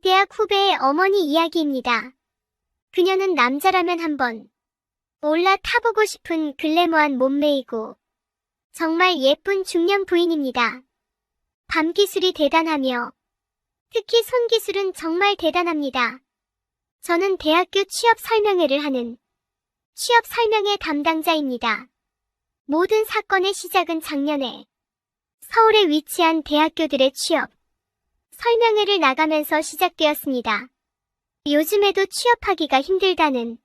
대학 후배의 어머니 이야기입니다. 그녀는 남자라면 한번 올라타보고 싶은 글래머한 몸매이고 정말 예쁜 중년 부인입니다. 밤 기술이 대단하며 특히 손 기술은 정말 대단합니다. 저는 대학교 취업 설명회를 하는 취업 설명회 담당자입니다. 모든 사건의 시작은 작년에 서울에 위치한 대학교들의 취업 설명회를 나가면서 시작되었습니다. 요즘에도 취업하기가 힘들다는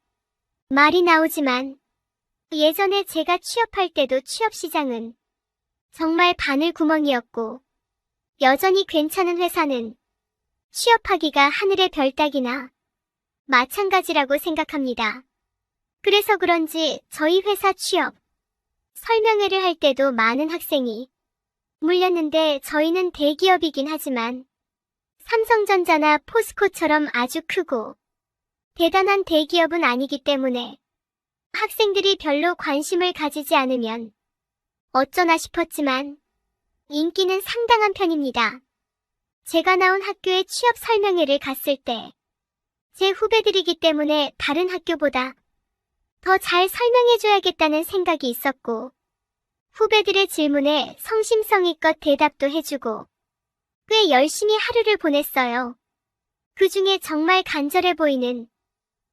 말이 나오지만 예전에 제가 취업할 때도 취업 시장은 정말 바늘구멍이었고 여전히 괜찮은 회사는 취업하기가 하늘의 별 따기나 마찬가지라고 생각합니다. 그래서 그런지 저희 회사 취업 설명회를 할 때도 많은 학생이 몰렸는데 저희는 대기업이긴 하지만 삼성전자나 포스코처럼 아주 크고 대단한 대기업은 아니기 때문에 학생들이 별로 관심을 가지지 않으면 어쩌나 싶었지만 인기는 상당한 편입니다. 제가 나온 학교에 취업 설명회를 갔을 때 제 후배들이기 때문에 다른 학교보다 더 잘 설명해줘야겠다는 생각이 있었고 후배들의 질문에 성심성의껏 대답도 해주고 꽤 열심히 하루를 보냈어요. 그 중에 정말 간절해 보이는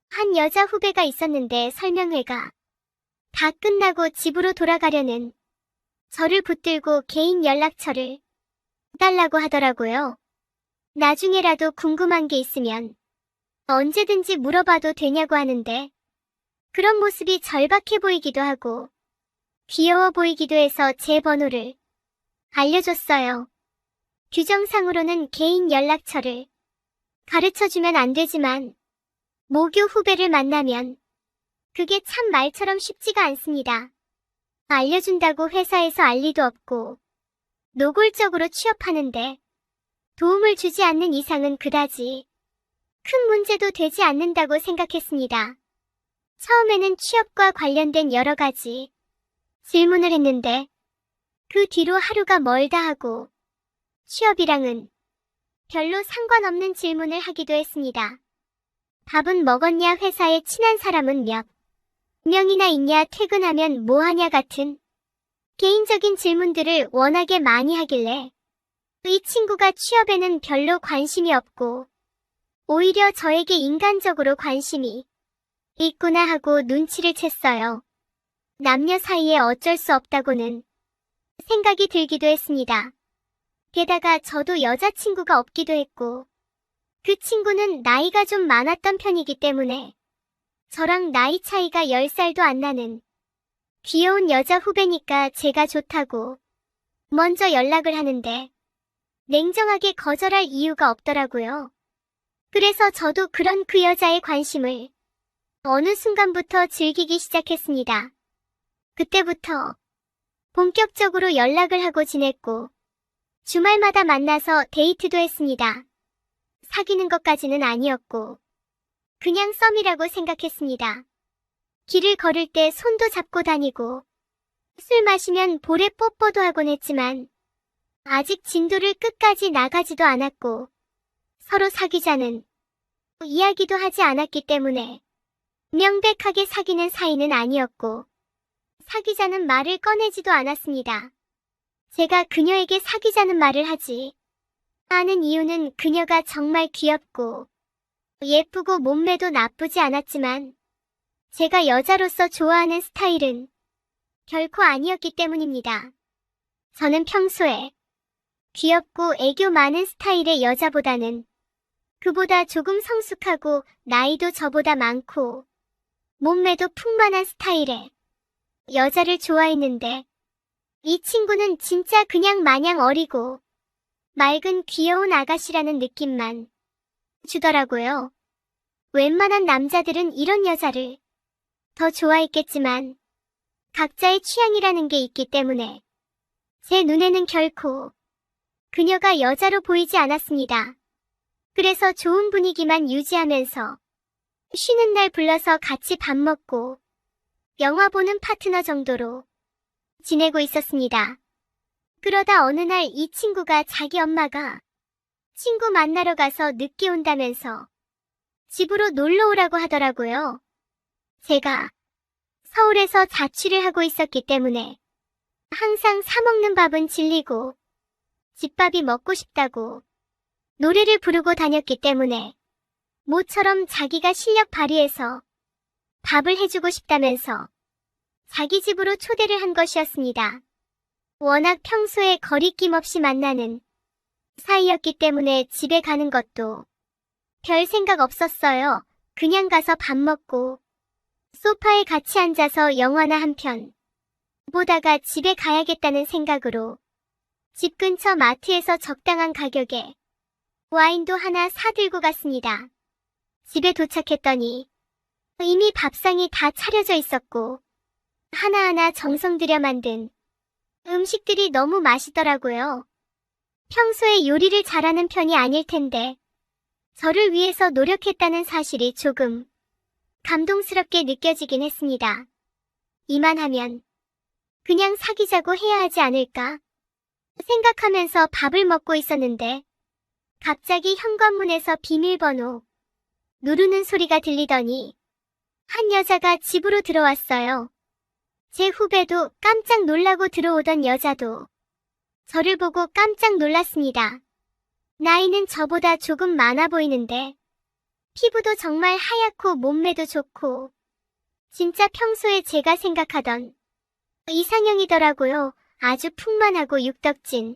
한 여자 후배가 있었는데 설명회가 다 끝나고 집으로 돌아가려는 저를 붙들고 개인 연락처를 달라고 하더라고요. 나중에라도 궁금한 게 있으면 언제든지 물어봐도 되냐고 하는데 그런 모습이 절박해 보이기도 하고 귀여워 보이기도 해서 제 번호를 알려줬어요. 규정상으로는 개인 연락처를 가르쳐주면 안 되지만 모교 후배를 만나면 그게 참 말처럼 쉽지가 않습니다. 알려준다고 회사에서 알 리도 없고 노골적으로 취업하는데 도움을 주지 않는 이상은 그다지 큰 문제도 되지 않는다고 생각했습니다. 처음에는 취업과 관련된 여러 가지 질문을 했는데 그 뒤로 하루가 멀다 하고 취업이랑은 별로 상관없는 질문을 하기도 했습니다. 밥은 먹었냐, 회사에 친한 사람은 몇 명이나 있냐, 퇴근하면 뭐 하냐 같은 개인적인 질문들을 워낙에 많이 하길래 이 친구가 취업에는 별로 관심이 없고 오히려 저에게 인간적으로 관심이 있구나 하고 눈치를 챘어요. 남녀 사이에 어쩔 수 없다고는 생각이 들기도 했습니다. 게다가 저도 여자친구가 없기도 했고 그 친구는 나이가 좀 많았던 편이기 때문에 저랑 나이 차이가 10살도 안 나는 귀여운 여자 후배니까 제가 좋다고 먼저 연락을 하는데 냉정하게 거절할 이유가 없더라고요. 그래서 저도 그런 그 여자의 관심을 어느 순간부터 즐기기 시작했습니다. 그때부터 본격적으로 연락을 하고 지냈고 주말마다 만나서 데이트도 했습니다. 사귀는 것까지는 아니었고 그냥 썸이라고 생각했습니다. 길을 걸을 때 손도 잡고 다니고 술 마시면 볼에 뽀뽀도 하곤 했지만 아직 진도를 끝까지 나가지도 않았고 서로 사귀자는 이야기도 하지 않았기 때문에 명백하게 사귀는 사이는 아니었고 사귀자는 말을 꺼내지도 않았습니다. 제가 그녀에게 사귀자는 말을 하지 않은 이유는 그녀가 정말 귀엽고 예쁘고 몸매도 나쁘지 않았지만 제가 여자로서 좋아하는 스타일은 결코 아니었기 때문입니다. 저는 평소에 귀엽고 애교 많은 스타일의 여자보다는 그보다 조금 성숙하고 나이도 저보다 많고 몸매도 풍만한 스타일의 여자를 좋아했는데 이 친구는 진짜 그냥 마냥 어리고 맑은 귀여운 아가씨라는 느낌만 주더라고요. 웬만한 남자들은 이런 여자를 더 좋아했겠지만 각자의 취향이라는 게 있기 때문에 제 눈에는 결코 그녀가 여자로 보이지 않았습니다. 그래서 좋은 분위기만 유지하면서 쉬는 날 불러서 같이 밥 먹고 영화 보는 파트너 정도로 지내고 있었습니다. 그러다 어느 날 이 친구가 자기 엄마가 친구 만나러 가서 늦게 온다면서 집으로 놀러 오라고 하더라고요. 제가 서울에서 자취를 하고 있었기 때문에 항상 사 먹는 밥은 질리고 집밥이 먹고 싶다고 노래를 부르고 다녔기 때문에 모처럼 자기가 실력 발휘해서 밥을 해주고 싶다면서 자기 집으로 초대를 한 것이었습니다. 워낙 평소에 거리낌 없이 만나는 사이였기 때문에 집에 가는 것도 별 생각 없었어요. 그냥 가서 밥 먹고 소파에 같이 앉아서 영화나 한 편 보다가 집에 가야겠다는 생각으로 집 근처 마트에서 적당한 가격에 와인도 하나 사들고 갔습니다. 집에 도착했더니 이미 밥상이 다 차려져 있었고 하나하나 정성 들여 만든 음식들이 너무 맛있더라고요. 평소에 요리를 잘하는 편이 아닐 텐데 저를 위해서 노력했다는 사실이 조금 감동스럽게 느껴지긴 했습니다. 이만하면 그냥 사귀자고 해야 하지 않을까 생각하면서 밥을 먹고 있었는데 갑자기 현관문에서 비밀번호 누르는 소리가 들리더니 한 여자가 집으로 들어왔어요. 제 후배도 깜짝 놀라고 들어오던 여자도 저를 보고 깜짝 놀랐습니다. 나이는 저보다 조금 많아 보이는데 피부도 정말 하얗고 몸매도 좋고 진짜 평소에 제가 생각하던 이상형이더라고요. 아주 풍만하고 육덕진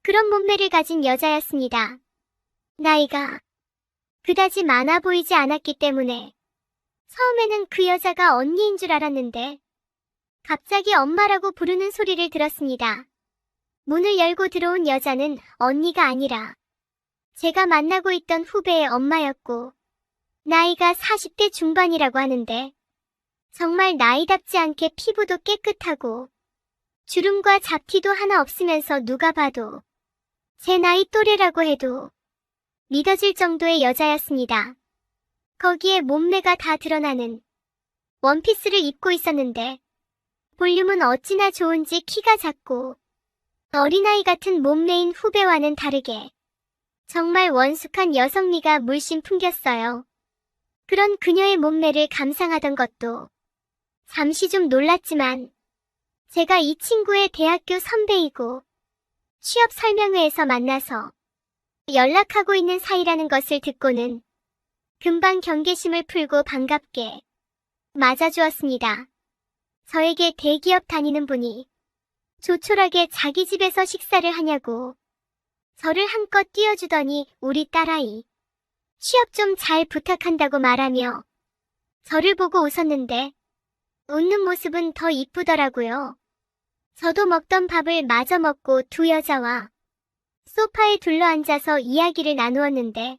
그런 몸매를 가진 여자였습니다. 나이가 그다지 많아 보이지 않았기 때문에 처음에는 그 여자가 언니인 줄 알았는데 갑자기 엄마라고 부르는 소리를 들었습니다. 문을 열고 들어온 여자는 언니가 아니라 제가 만나고 있던 후배의 엄마였고 나이가 40대 중반이라고 하는데 정말 나이답지 않게 피부도 깨끗하고 주름과 잡티도 하나 없으면서 누가 봐도 제 나이 또래라고 해도 믿어질 정도의 여자였습니다. 거기에 몸매가 다 드러나는 원피스를 입고 있었는데 볼륨은 어찌나 좋은지 키가 작고 어린아이 같은 몸매인 후배와는 다르게 정말 원숙한 여성미가 물씬 풍겼어요. 그런 그녀의 몸매를 감상하던 것도 잠시 좀 놀랐지만 제가 이 친구의 대학교 선배이고 취업 설명회에서 만나서 연락하고 있는 사이라는 것을 듣고는 금방 경계심을 풀고 반갑게 맞아주었습니다. 저에게 대기업 다니는 분이 조촐하게 자기 집에서 식사를 하냐고 저를 한껏 띄워주더니 우리 딸아이 취업 좀 잘 부탁한다고 말하며 저를 보고 웃었는데 웃는 모습은 더 이쁘더라고요. 저도 먹던 밥을 마저 먹고 두 여자와 소파에 둘러앉아서 이야기를 나누었는데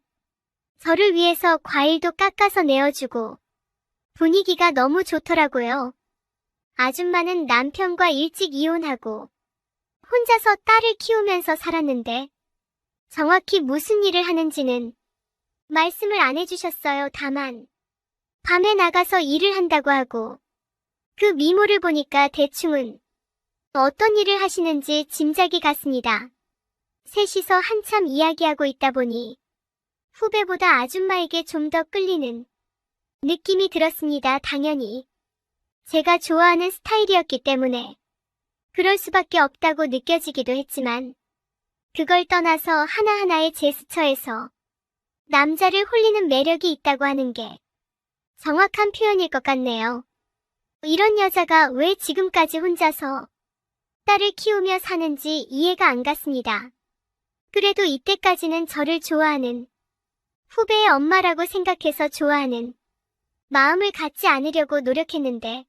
저를 위해서 과일도 깎아서 내어주고 분위기가 너무 좋더라고요. 아줌마는 남편과 일찍 이혼하고 혼자서 딸을 키우면서 살았는데 정확히 무슨 일을 하는지는 말씀을 안 해주셨어요. 다만 밤에 나가서 일을 한다고 하고 그 미모를 보니까 대충은 어떤 일을 하시는지 짐작이 갔습니다. 셋이서 한참 이야기하고 있다 보니 후배보다 아줌마에게 좀 더 끌리는 느낌이 들었습니다. 당연히 제가 좋아하는 스타일이었기 때문에 그럴 수밖에 없다고 느껴지기도 했지만 그걸 떠나서 하나하나의 제스처에서 남자를 홀리는 매력이 있다고 하는 게 정확한 표현일 것 같네요. 이런 여자가 왜 지금까지 혼자서 딸을 키우며 사는지 이해가 안 갔습니다. 그래도 이때까지는 저를 좋아하는 후배의 엄마라고 생각해서 좋아하는 마음을 갖지 않으려고 노력했는데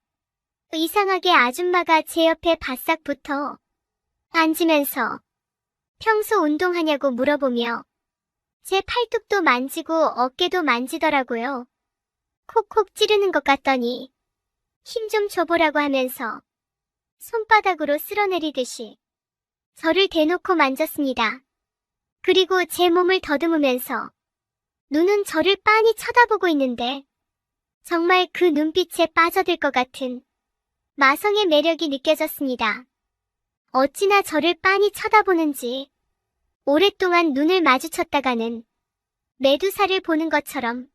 이상하게 아줌마가 제 옆에 바싹 붙어 앉으면서 평소 운동하냐고 물어보며 제 팔뚝도 만지고 어깨도 만지더라고요. 콕콕 찌르는 것 같더니 힘 좀 줘보라고 하면서 손바닥으로 쓸어내리듯이 저를 대놓고 만졌습니다. 그리고 제 몸을 더듬으면서 눈은 저를 빤히 쳐다보고 있는데 정말 그 눈빛에 빠져들 것 같은 마성의 매력이 느껴졌습니다. 어찌나 저를 빤히 쳐다보는지 오랫동안 눈을 마주쳤다가는 메두사를 보는 것처럼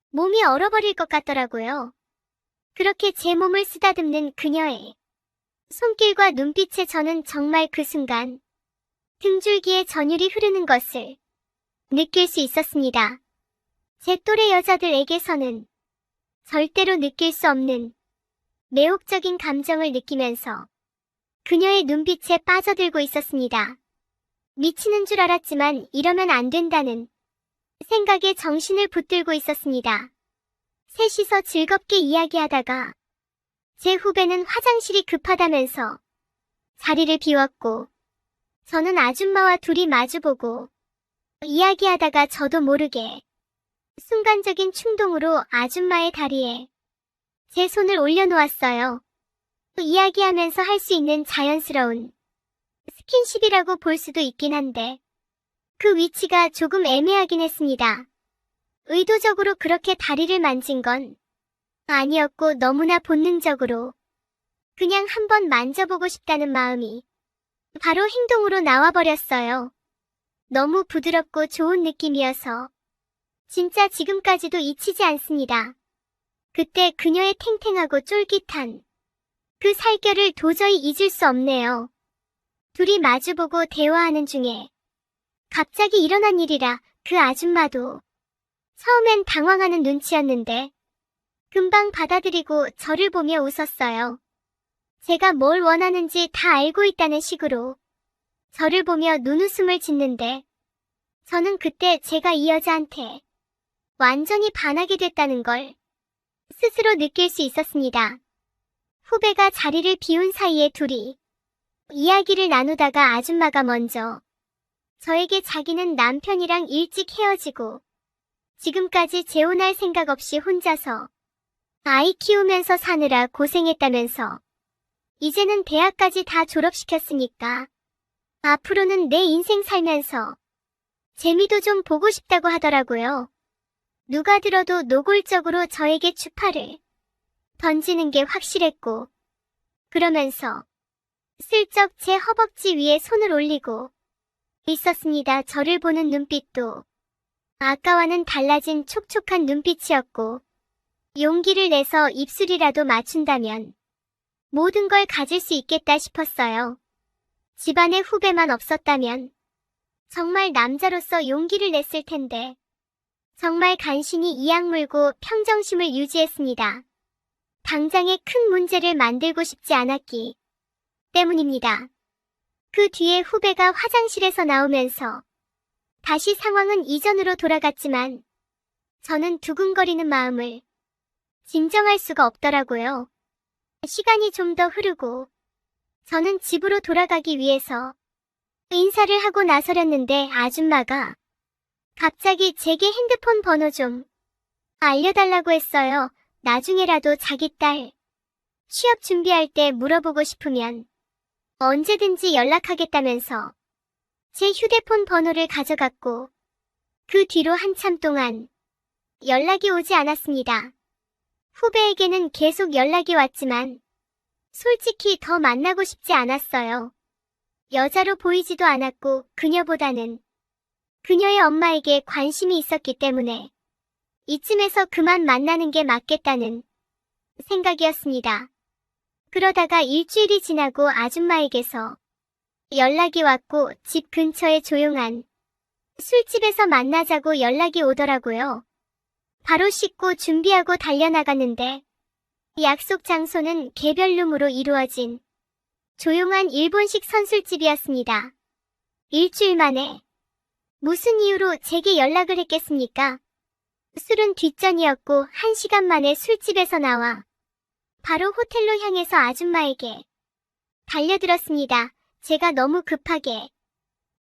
몸이 얼어버릴 것 같더라고요. 그렇게 제 몸을 쓰다듬는 그녀의 손길과 눈빛에 저는 정말 그 순간 등줄기에 전율이 흐르는 것을 느낄 수 있었습니다. 제 또래 여자들에게서는 절대로 느낄 수 없는 매혹적인 감정을 느끼면서 그녀의 눈빛에 빠져들고 있었습니다. 미치는 줄 알았지만 이러면 안 된다는 생각에 정신을 붙들고 있었습니다. 셋이서 즐겁게 이야기하다가 제 후배는 화장실이 급하다면서 자리를 비웠고 저는 아줌마와 둘이 마주보고 이야기하다가 저도 모르게 순간적인 충동으로 아줌마의 다리에 제 손을 올려놓았어요. 이야기하면서 할 수 있는 자연스러운 스킨십이라고 볼 수도 있긴 한데 그 위치가 조금 애매하긴 했습니다. 의도적으로 그렇게 다리를 만진 건 아니었고 너무나 본능적으로 그냥 한번 만져보고 싶다는 마음이 바로 행동으로 나와버렸어요. 너무 부드럽고 좋은 느낌이어서 진짜 지금까지도 잊히지 않습니다. 그때 그녀의 탱탱하고 쫄깃한 그 살결을 도저히 잊을 수 없네요. 둘이 마주보고 대화하는 중에 갑자기 일어난 일이라 그 아줌마도 처음엔 당황하는 눈치였는데 금방 받아들이고 저를 보며 웃었어요. 제가 뭘 원하는지 다 알고 있다는 식으로 저를 보며 눈웃음을 짓는데 저는 그때 제가 이 여자한테 완전히 반하게 됐다는 걸 스스로 느낄 수 있었습니다. 후배가 자리를 비운 사이에 둘이 이야기를 나누다가 아줌마가 먼저 저에게 자기는 남편이랑 일찍 헤어지고 지금까지 재혼할 생각 없이 혼자서 아이 키우면서 사느라 고생했다면서 이제는 대학까지 다 졸업시켰으니까 앞으로는 내 인생 살면서 재미도 좀 보고 싶다고 하더라고요. 누가 들어도 노골적으로 저에게 추파를 던지는 게 확실했고 그러면서 슬쩍 제 허벅지 위에 손을 올리고 있었습니다. 저를 보는 눈빛도 아까와는 달라진 촉촉한 눈빛이었고 용기를 내서 입술이라도 맞춘다면 모든 걸 가질 수 있겠다 싶었어요. 집안에 후배만 없었다면 정말 남자로서 용기를 냈을 텐데 정말 간신히 이악 물고 평정심을 유지했습니다. 당장에 큰 문제를 만들고 싶지 않았기 때문입니다. 그 뒤에 후배가 화장실에서 나오면서 다시 상황은 이전으로 돌아갔지만 저는 두근거리는 마음을 진정할 수가 없더라고요. 시간이 좀 더 흐르고 저는 집으로 돌아가기 위해서 인사를 하고 나서렸는데 아줌마가 갑자기 제게 핸드폰 번호 좀 알려달라고 했어요. 나중에라도 자기 딸 취업 준비할 때 물어보고 싶으면 언제든지 연락하겠다면서 제 휴대폰 번호를 가져갔고 그 뒤로 한참 동안 연락이 오지 않았습니다. 후배에게는 계속 연락이 왔지만 솔직히 더 만나고 싶지 않았어요. 여자로 보이지도 않았고 그녀보다는 그녀의 엄마에게 관심이 있었기 때문에 이쯤에서 그만 만나는 게 맞겠다는 생각이었습니다. 그러다가 일주일이 지나고 아줌마에게서 연락이 왔고 집 근처의 조용한 술집에서 만나자고 연락이 오더라고요. 바로 씻고 준비하고 달려나갔는데 약속 장소는 개별룸으로 이루어진 조용한 일본식 선술집이었습니다. 일주일 만에 무슨 이유로 제게 연락을 했겠습니까? 술은 뒷전이었고 1시간 만에 술집에서 나와 바로 호텔로 향해서 아줌마에게 달려들었습니다. 제가 너무 급하게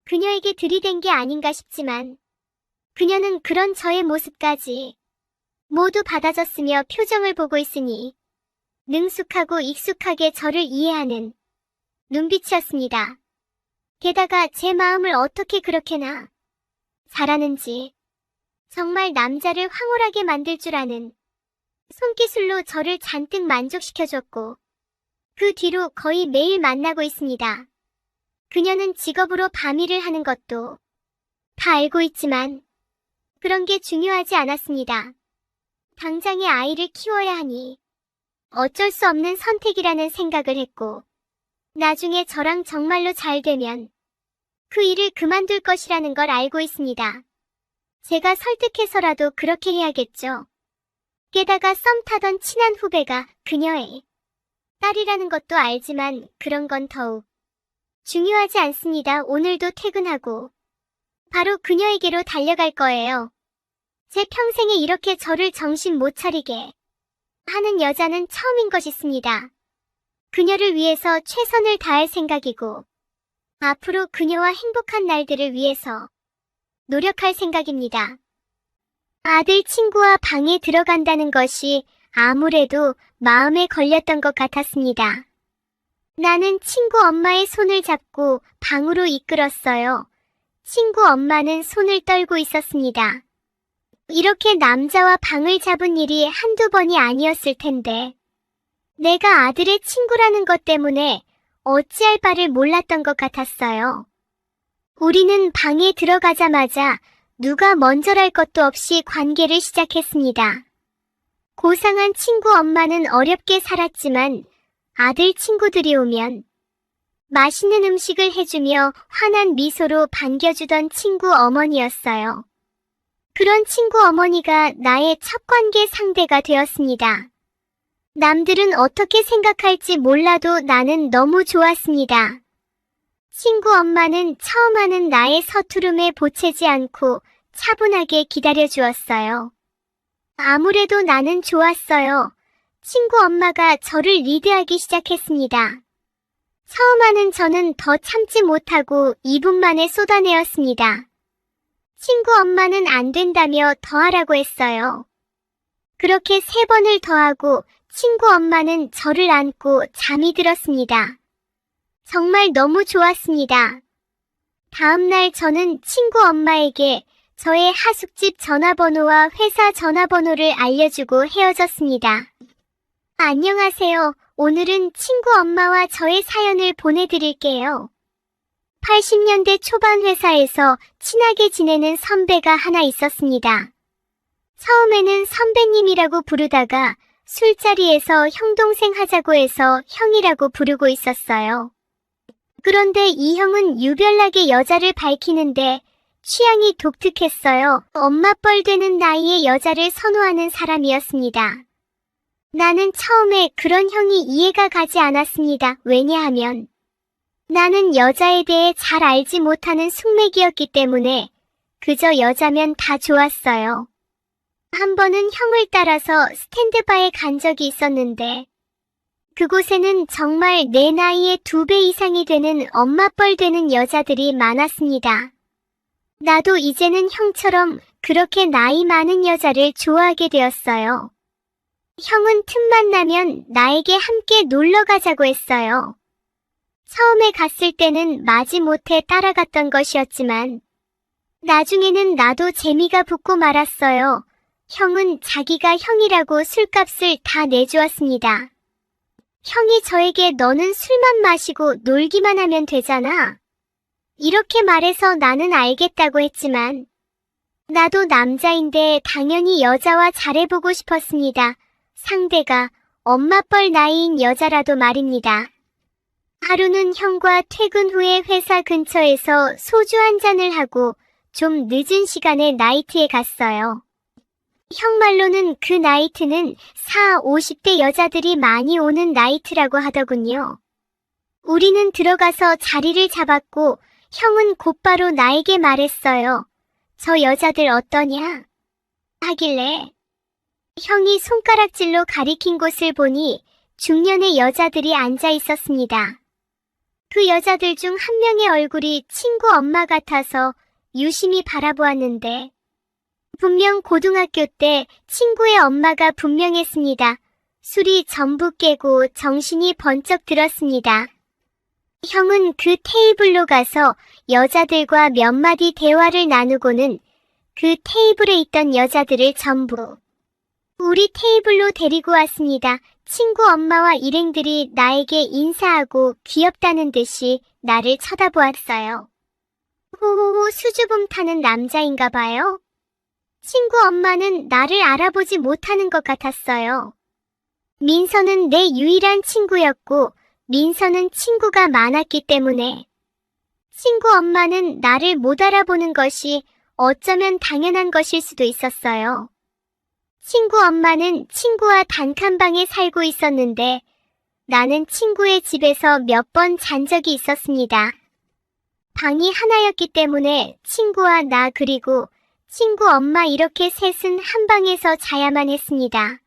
그녀에게 들이댄 게 아닌가 싶지만 그녀는 그런 저의 모습까지 모두 받아줬으며 표정을 보고 있으니 능숙하고 익숙하게 저를 이해하는 눈빛이었습니다. 게다가 제 마음을 어떻게 그렇게나 잘하는지 정말 남자를 황홀하게 만들 줄 아는 손기술로 저를 잔뜩 만족시켜줬고 그 뒤로 거의 매일 만나고 있습니다. 그녀는 직업으로 밤일을 하는 것도 다 알고 있지만 그런 게 중요하지 않았습니다. 당장의 아이를 키워야 하니 어쩔 수 없는 선택이라는 생각을 했고, 나중에 저랑 정말로 잘 되면 그 일을 그만둘 것이라는 걸 알고 있습니다. 제가 설득해서라도 그렇게 해야겠죠. 게다가 썸 타던 친한 후배가 그녀의 딸이라는 것도 알지만 그런 건 더욱 중요하지 않습니다. 오늘도 퇴근하고 바로 그녀에게로 달려갈 거예요. 제 평생에 이렇게 저를 정신 못 차리게 하는 여자는 처음인 것이습니다. 그녀를 위해서 최선을 다할 생각이고 앞으로 그녀와 행복한 날들을 위해서 노력할 생각입니다. 아들 친구와 방에 들어간다는 것이 아무래도 마음에 걸렸던 것 같았습니다. 나는 친구 엄마의 손을 잡고 방으로 이끌었어요. 친구 엄마는 손을 떨고 있었습니다. 이렇게 남자와 방을 잡은 일이 한두 번이 아니었을 텐데 내가 아들의 친구라는 것 때문에 어찌할 바를 몰랐던 것 같았어요. 우리는 방에 들어가자마자 누가 먼저랄 것도 없이 관계를 시작했습니다. 고상한 친구 엄마는 어렵게 살았지만 아들 친구들이 오면 맛있는 음식을 해주며 환한 미소로 반겨주던 친구 어머니였어요. 그런 친구 어머니가 나의 첫 관계 상대가 되었습니다. 남들은 어떻게 생각할지 몰라도 나는 너무 좋았습니다. 친구 엄마는 처음 하는 나의 서투름에 보채지 않고 차분하게 기다려주었어요. 아무래도 나는 좋았어요. 친구 엄마가 저를 리드하기 시작했습니다. 처음 하는 저는 더 참지 못하고 2분 만에 쏟아내었습니다. 친구 엄마는 안 된다며 더 하라고 했어요. 그렇게 3번을 더 하고 친구 엄마는 저를 안고 잠이 들었습니다. 정말 너무 좋았습니다. 다음날 저는 친구 엄마에게 저의 하숙집 전화번호와 회사 전화번호를 알려주고 헤어졌습니다. 안녕하세요. 오늘은 친구 엄마와 저의 사연을 보내드릴게요. 80년대 초반 회사에서 친하게 지내는 선배가 하나 있었습니다. 처음에는 선배님이라고 부르다가 술자리에서 형 동생 하자고 해서 형이라고 부르고 있었어요. 그런데 이 형은 유별나게 여자를 밝히는데 취향이 독특했어요. 엄마뻘 되는 나이에 여자를 선호하는 사람이었습니다. 나는 처음에 그런 형이 이해가 가지 않았습니다. 왜냐하면 나는 여자에 대해 잘 알지 못하는 숙맥이었기 때문에 그저 여자면 다 좋았어요. 한 번은 형을 따라서 스탠드바에 간 적이 있었는데 그곳에는 정말 내 나이의 2배 이상이 되는 엄마뻘 되는 여자들이 많았습니다. 나도 이제는 형처럼 그렇게 나이 많은 여자를 좋아하게 되었어요. 형은 틈만 나면 나에게 함께 놀러 가자고 했어요. 처음에 갔을 때는 마지못해 따라갔던 것이었지만 나중에는 나도 재미가 붙고 말았어요. 형은 자기가 형이라고 술값을 다 내주었습니다. 형이 저에게 너는 술만 마시고 놀기만 하면 되잖아. 이렇게 말해서 나는 알겠다고 했지만 나도 남자인데 당연히 여자와 잘해보고 싶었습니다. 상대가 엄마뻘 나이인 여자라도 말입니다. 하루는 형과 퇴근 후에 회사 근처에서 소주 한 잔을 하고 좀 늦은 시간에 나이트에 갔어요. 형 말로는 그 나이트는 40, 50대 여자들이 많이 오는 나이트라고 하더군요. 우리는 들어가서 자리를 잡았고 형은 곧바로 나에게 말했어요. 저 여자들 어떠냐? 하길래 형이 손가락질로 가리킨 곳을 보니 중년의 여자들이 앉아 있었습니다. 그 여자들 중 한 명의 얼굴이 친구 엄마 같아서 유심히 바라보았는데 분명 고등학교 때 친구의 엄마가 분명했습니다. 술이 전부 깨고 정신이 번쩍 들었습니다. 형은 그 테이블로 가서 여자들과 몇 마디 대화를 나누고는 그 테이블에 있던 여자들을 전부 우리 테이블로 데리고 왔습니다. 친구 엄마와 일행들이 나에게 인사하고 귀엽다는 듯이 나를 쳐다보았어요. 호호호 수줍음 타는 남자인가 봐요. 친구 엄마는 나를 알아보지 못하는 것 같았어요. 민서는 내 유일한 친구였고 민서는 친구가 많았기 때문에 친구 엄마는 나를 못 알아보는 것이 어쩌면 당연한 것일 수도 있었어요. 친구 엄마는 친구와 단칸방에 살고 있었는데 나는 친구의 집에서 몇 번 잔 적이 있었습니다. 방이 하나였기 때문에 친구와 나 그리고 친구 엄마 이렇게 셋은 한 방에서 자야만 했습니다.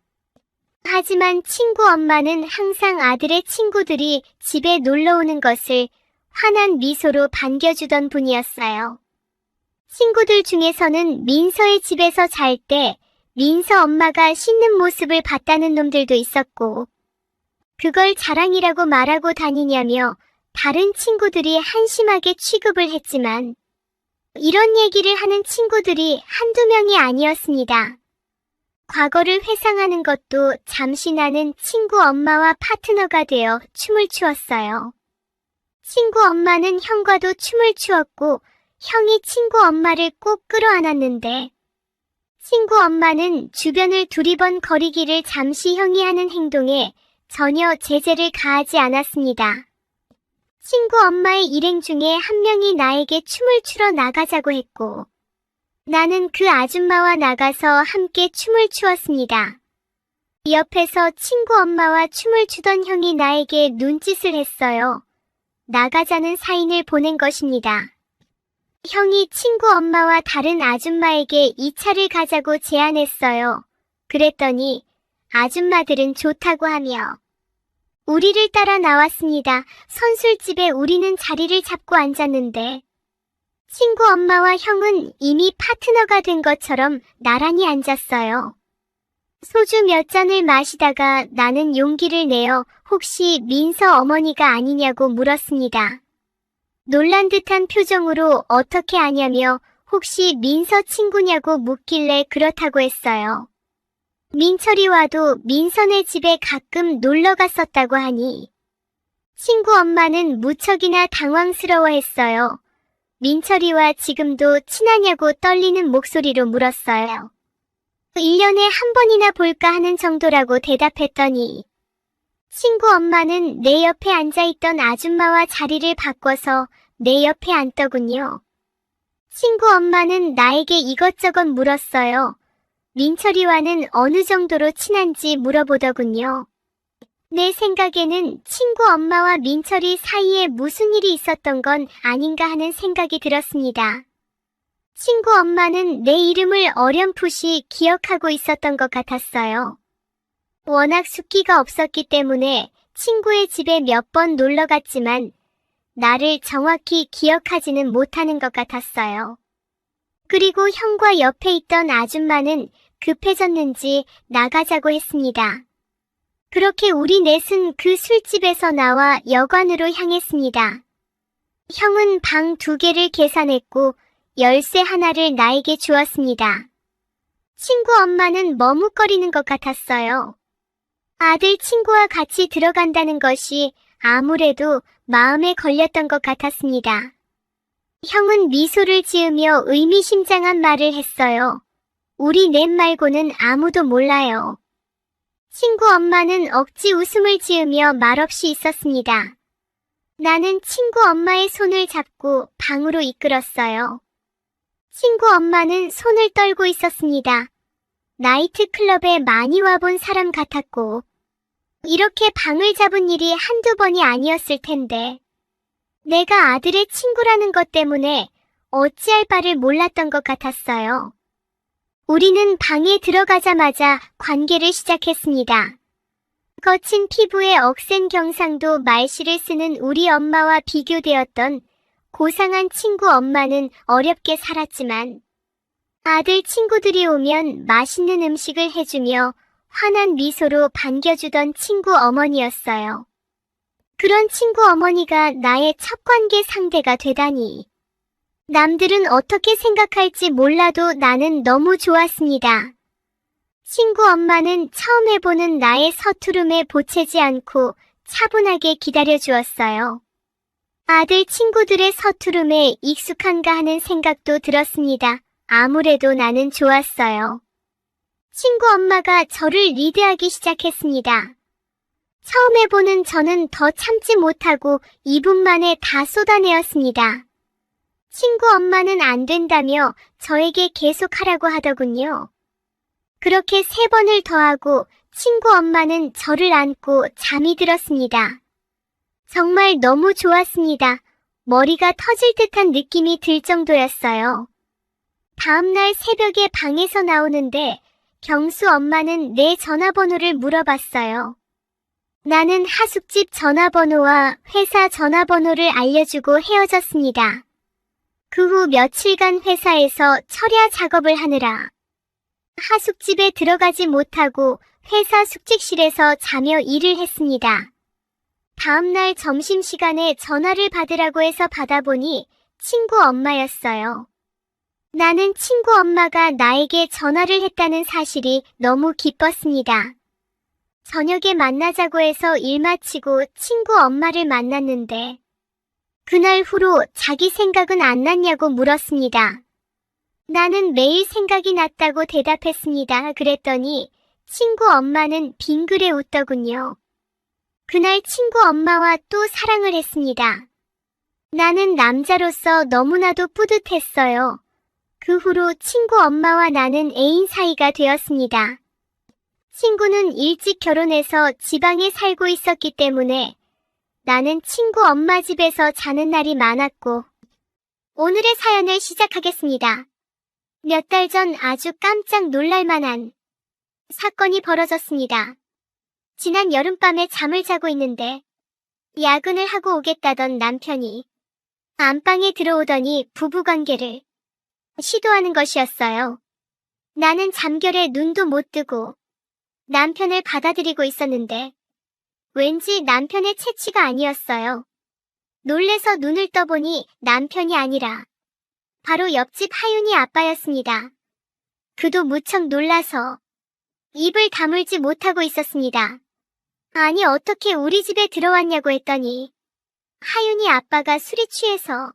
하지만 친구 엄마는 항상 아들의 친구들이 집에 놀러 오는 것을 환한 미소로 반겨주던 분이었어요. 친구들 중에서는 민서의 집에서 잘 때 민서 엄마가 씻는 모습을 봤다는 놈들도 있었고 그걸 자랑이라고 말하고 다니냐며 다른 친구들이 한심하게 취급을 했지만 이런 얘기를 하는 친구들이 한두 명이 아니었습니다. 과거를 회상하는 것도 잠시 나는 친구 엄마와 파트너가 되어 춤을 추었어요. 친구 엄마는 형과도 춤을 추었고 형이 친구 엄마를 꼭 끌어안았는데 친구 엄마는 주변을 두리번거리기를 잠시 형이 하는 행동에 전혀 제재를 가하지 않았습니다. 친구 엄마의 일행 중에 한 명이 나에게 춤을 추러 나가자고 했고 나는 그 아줌마와 나가서 함께 춤을 추었습니다. 옆에서 친구 엄마와 춤을 추던 형이 나에게 눈짓을 했어요. 나가자는 사인을 보낸 것입니다. 형이 친구 엄마와 다른 아줌마에게 2차를 가자고 제안했어요. 그랬더니 아줌마들은 좋다고 하며 우리를 따라 나왔습니다. 선술집에 우리는 자리를 잡고 앉았는데 친구 엄마와 형은 이미 파트너가 된 것처럼 나란히 앉았어요. 소주 몇 잔을 마시다가 나는 용기를 내어 혹시 민서 어머니가 아니냐고 물었습니다. 놀란 듯한 표정으로 어떻게 아냐며 혹시 민서 친구냐고 묻길래 그렇다고 했어요. 민철이와도 민선의 집에 가끔 놀러 갔었다고 하니 친구 엄마는 무척이나 당황스러워했어요. 민철이와 지금도 친하냐고 떨리는 목소리로 물었어요. 1년에 한 번이나 볼까 하는 정도라고 대답했더니 친구 엄마는 내 옆에 앉아있던 아줌마와 자리를 바꿔서 내 옆에 앉더군요. 친구 엄마는 나에게 이것저것 물었어요. 민철이와는 어느 정도로 친한지 물어보더군요. 내 생각에는 친구 엄마와 민철이 사이에 무슨 일이 있었던 건 아닌가 하는 생각이 들었습니다. 친구 엄마는 내 이름을 어렴풋이 기억하고 있었던 것 같았어요. 워낙 숫기가 없었기 때문에 친구의 집에 몇 번 놀러 갔지만 나를 정확히 기억하지는 못하는 것 같았어요. 그리고 형과 옆에 있던 아줌마는 급해졌는지 나가자고 했습니다. 그렇게 우리 넷은 그 술집에서 나와 여관으로 향했습니다. 형은 방 2개를 계산했고 열쇠 하나를 나에게 주었습니다. 친구 엄마는 머뭇거리는 것 같았어요. 아들 친구와 같이 들어간다는 것이 아무래도 마음에 걸렸던 것 같았습니다. 형은 미소를 지으며 의미심장한 말을 했어요. 우리 넷 말고는 아무도 몰라요. 친구 엄마는 억지 웃음을 지으며 말없이 있었습니다. 나는 친구 엄마의 손을 잡고 방으로 이끌었어요. 친구 엄마는 손을 떨고 있었습니다. 나이트클럽에 많이 와본 사람 같았고 이렇게 방을 잡은 일이 한두 번이 아니었을 텐데 내가 아들의 친구라는 것 때문에 어찌할 바를 몰랐던 것 같았어요. 우리는 방에 들어가자마자 관계를 시작했습니다. 거친 피부에 억센 경상도 말씨를 쓰는 우리 엄마와 비교되었던 고상한 친구 엄마는 어렵게 살았지만 아들 친구들이 오면 맛있는 음식을 해주며 환한 미소로 반겨주던 친구 어머니였어요. 그런 친구 어머니가 나의 첫 관계 상대가 되다니. 남들은 어떻게 생각할지 몰라도 나는 너무 좋았습니다. 친구 엄마는 처음 해보는 나의 서투름에 보채지 않고 차분하게 기다려주었어요. 아들 친구들의 서투름에 익숙한가 하는 생각도 들었습니다. 아무래도 나는 좋았어요. 친구 엄마가 저를 리드하기 시작했습니다. 처음 해보는 저는 더 참지 못하고 2분 만에 다 쏟아내었습니다. 친구 엄마는 안 된다며 저에게 계속 하라고 하더군요. 그렇게 3번을 더 하고 친구 엄마는 저를 안고 잠이 들었습니다. 정말 너무 좋았습니다. 머리가 터질 듯한 느낌이 들 정도였어요. 다음날 새벽에 방에서 나오는데 경수 엄마는 내 전화번호를 물어봤어요. 나는 하숙집 전화번호와 회사 전화번호를 알려주고 헤어졌습니다. 그 후 며칠간 회사에서 철야 작업을 하느라 하숙집에 들어가지 못하고 회사 숙직실에서 자며 일을 했습니다. 다음날 점심시간에 전화를 받으라고 해서 받아보니 친구 엄마였어요. 나는 친구 엄마가 나에게 전화를 했다는 사실이 너무 기뻤습니다. 저녁에 만나자고 해서 일 마치고 친구 엄마를 만났는데 그날 후로 자기 생각은 안 났냐고 물었습니다. 나는 매일 생각이 났다고 대답했습니다. 그랬더니 친구 엄마는 빙그레 웃더군요. 그날 친구 엄마와 또 사랑을 했습니다. 나는 남자로서 너무나도 뿌듯했어요. 그 후로 친구 엄마와 나는 애인 사이가 되었습니다. 친구는 일찍 결혼해서 지방에 살고 있었기 때문에 나는 친구 엄마 집에서 자는 날이 많았고 오늘의 사연을 시작하겠습니다. 몇 달 전 아주 깜짝 놀랄 만한 사건이 벌어졌습니다. 지난 여름밤에 잠을 자고 있는데 야근을 하고 오겠다던 남편이 안방에 들어오더니 부부관계를 시도하는 것이었어요. 나는 잠결에 눈도 못 뜨고 남편을 받아들이고 있었는데 왠지 남편의 체취가 아니었어요. 놀래서 눈을 떠보니 남편이 아니라 바로 옆집 하윤이 아빠였습니다. 그도 무척 놀라서 입을 다물지 못하고 있었습니다. 아니 어떻게 우리 집에 들어왔냐고 했더니 하윤이 아빠가 술이 취해서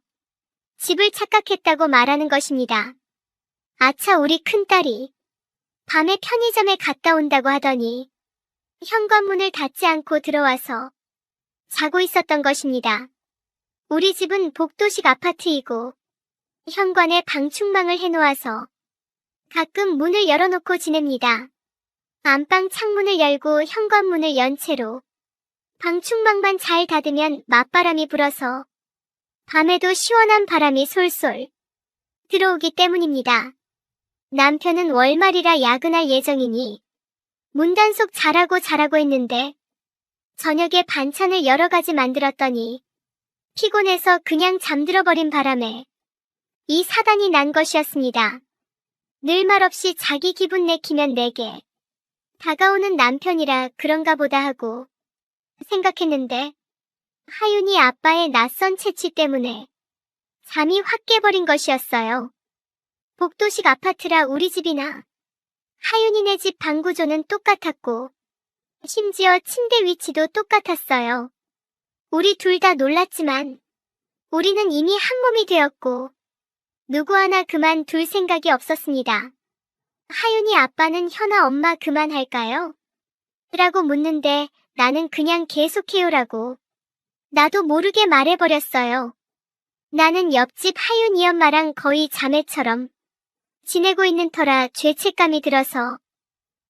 집을 착각했다고 말하는 것입니다. 아차 우리 큰딸이 밤에 편의점에 갔다 온다고 하더니 현관문을 닫지 않고 들어와서 자고 있었던 것입니다. 우리 집은 복도식 아파트이고 현관에 방충망을 해놓아서 가끔 문을 열어놓고 지냅니다. 안방 창문을 열고 현관문을 연 채로 방충망만 잘 닫으면 맞바람이 불어서 밤에도 시원한 바람이 솔솔 들어오기 때문입니다. 남편은 월말이라 야근할 예정이니 문단속 잘하고 했는데 저녁에 반찬을 여러 가지 만들었더니 피곤해서 그냥 잠들어버린 바람에 이 사단이 난 것이었습니다. 늘 말없이 자기 기분 내키면 내게 다가오는 남편이라 그런가 보다 하고 생각했는데 하윤이 아빠의 낯선 채취 때문에 잠이 확 깨버린 것이었어요. 복도식 아파트라 우리 집이나 하윤이네 집 방 구조는 똑같았고 심지어 침대 위치도 똑같았어요. 우리 둘 다 놀랐지만 우리는 이미 한 몸이 되었고 누구 하나 그만둘 생각이 없었습니다. 하윤이 아빠는 현아 엄마 그만할까요? 라고 묻는데 나는 그냥 계속해요라고 나도 모르게 말해버렸어요. 나는 옆집 하윤이 엄마랑 거의 자매처럼 지내고 있는 터라 죄책감이 들어서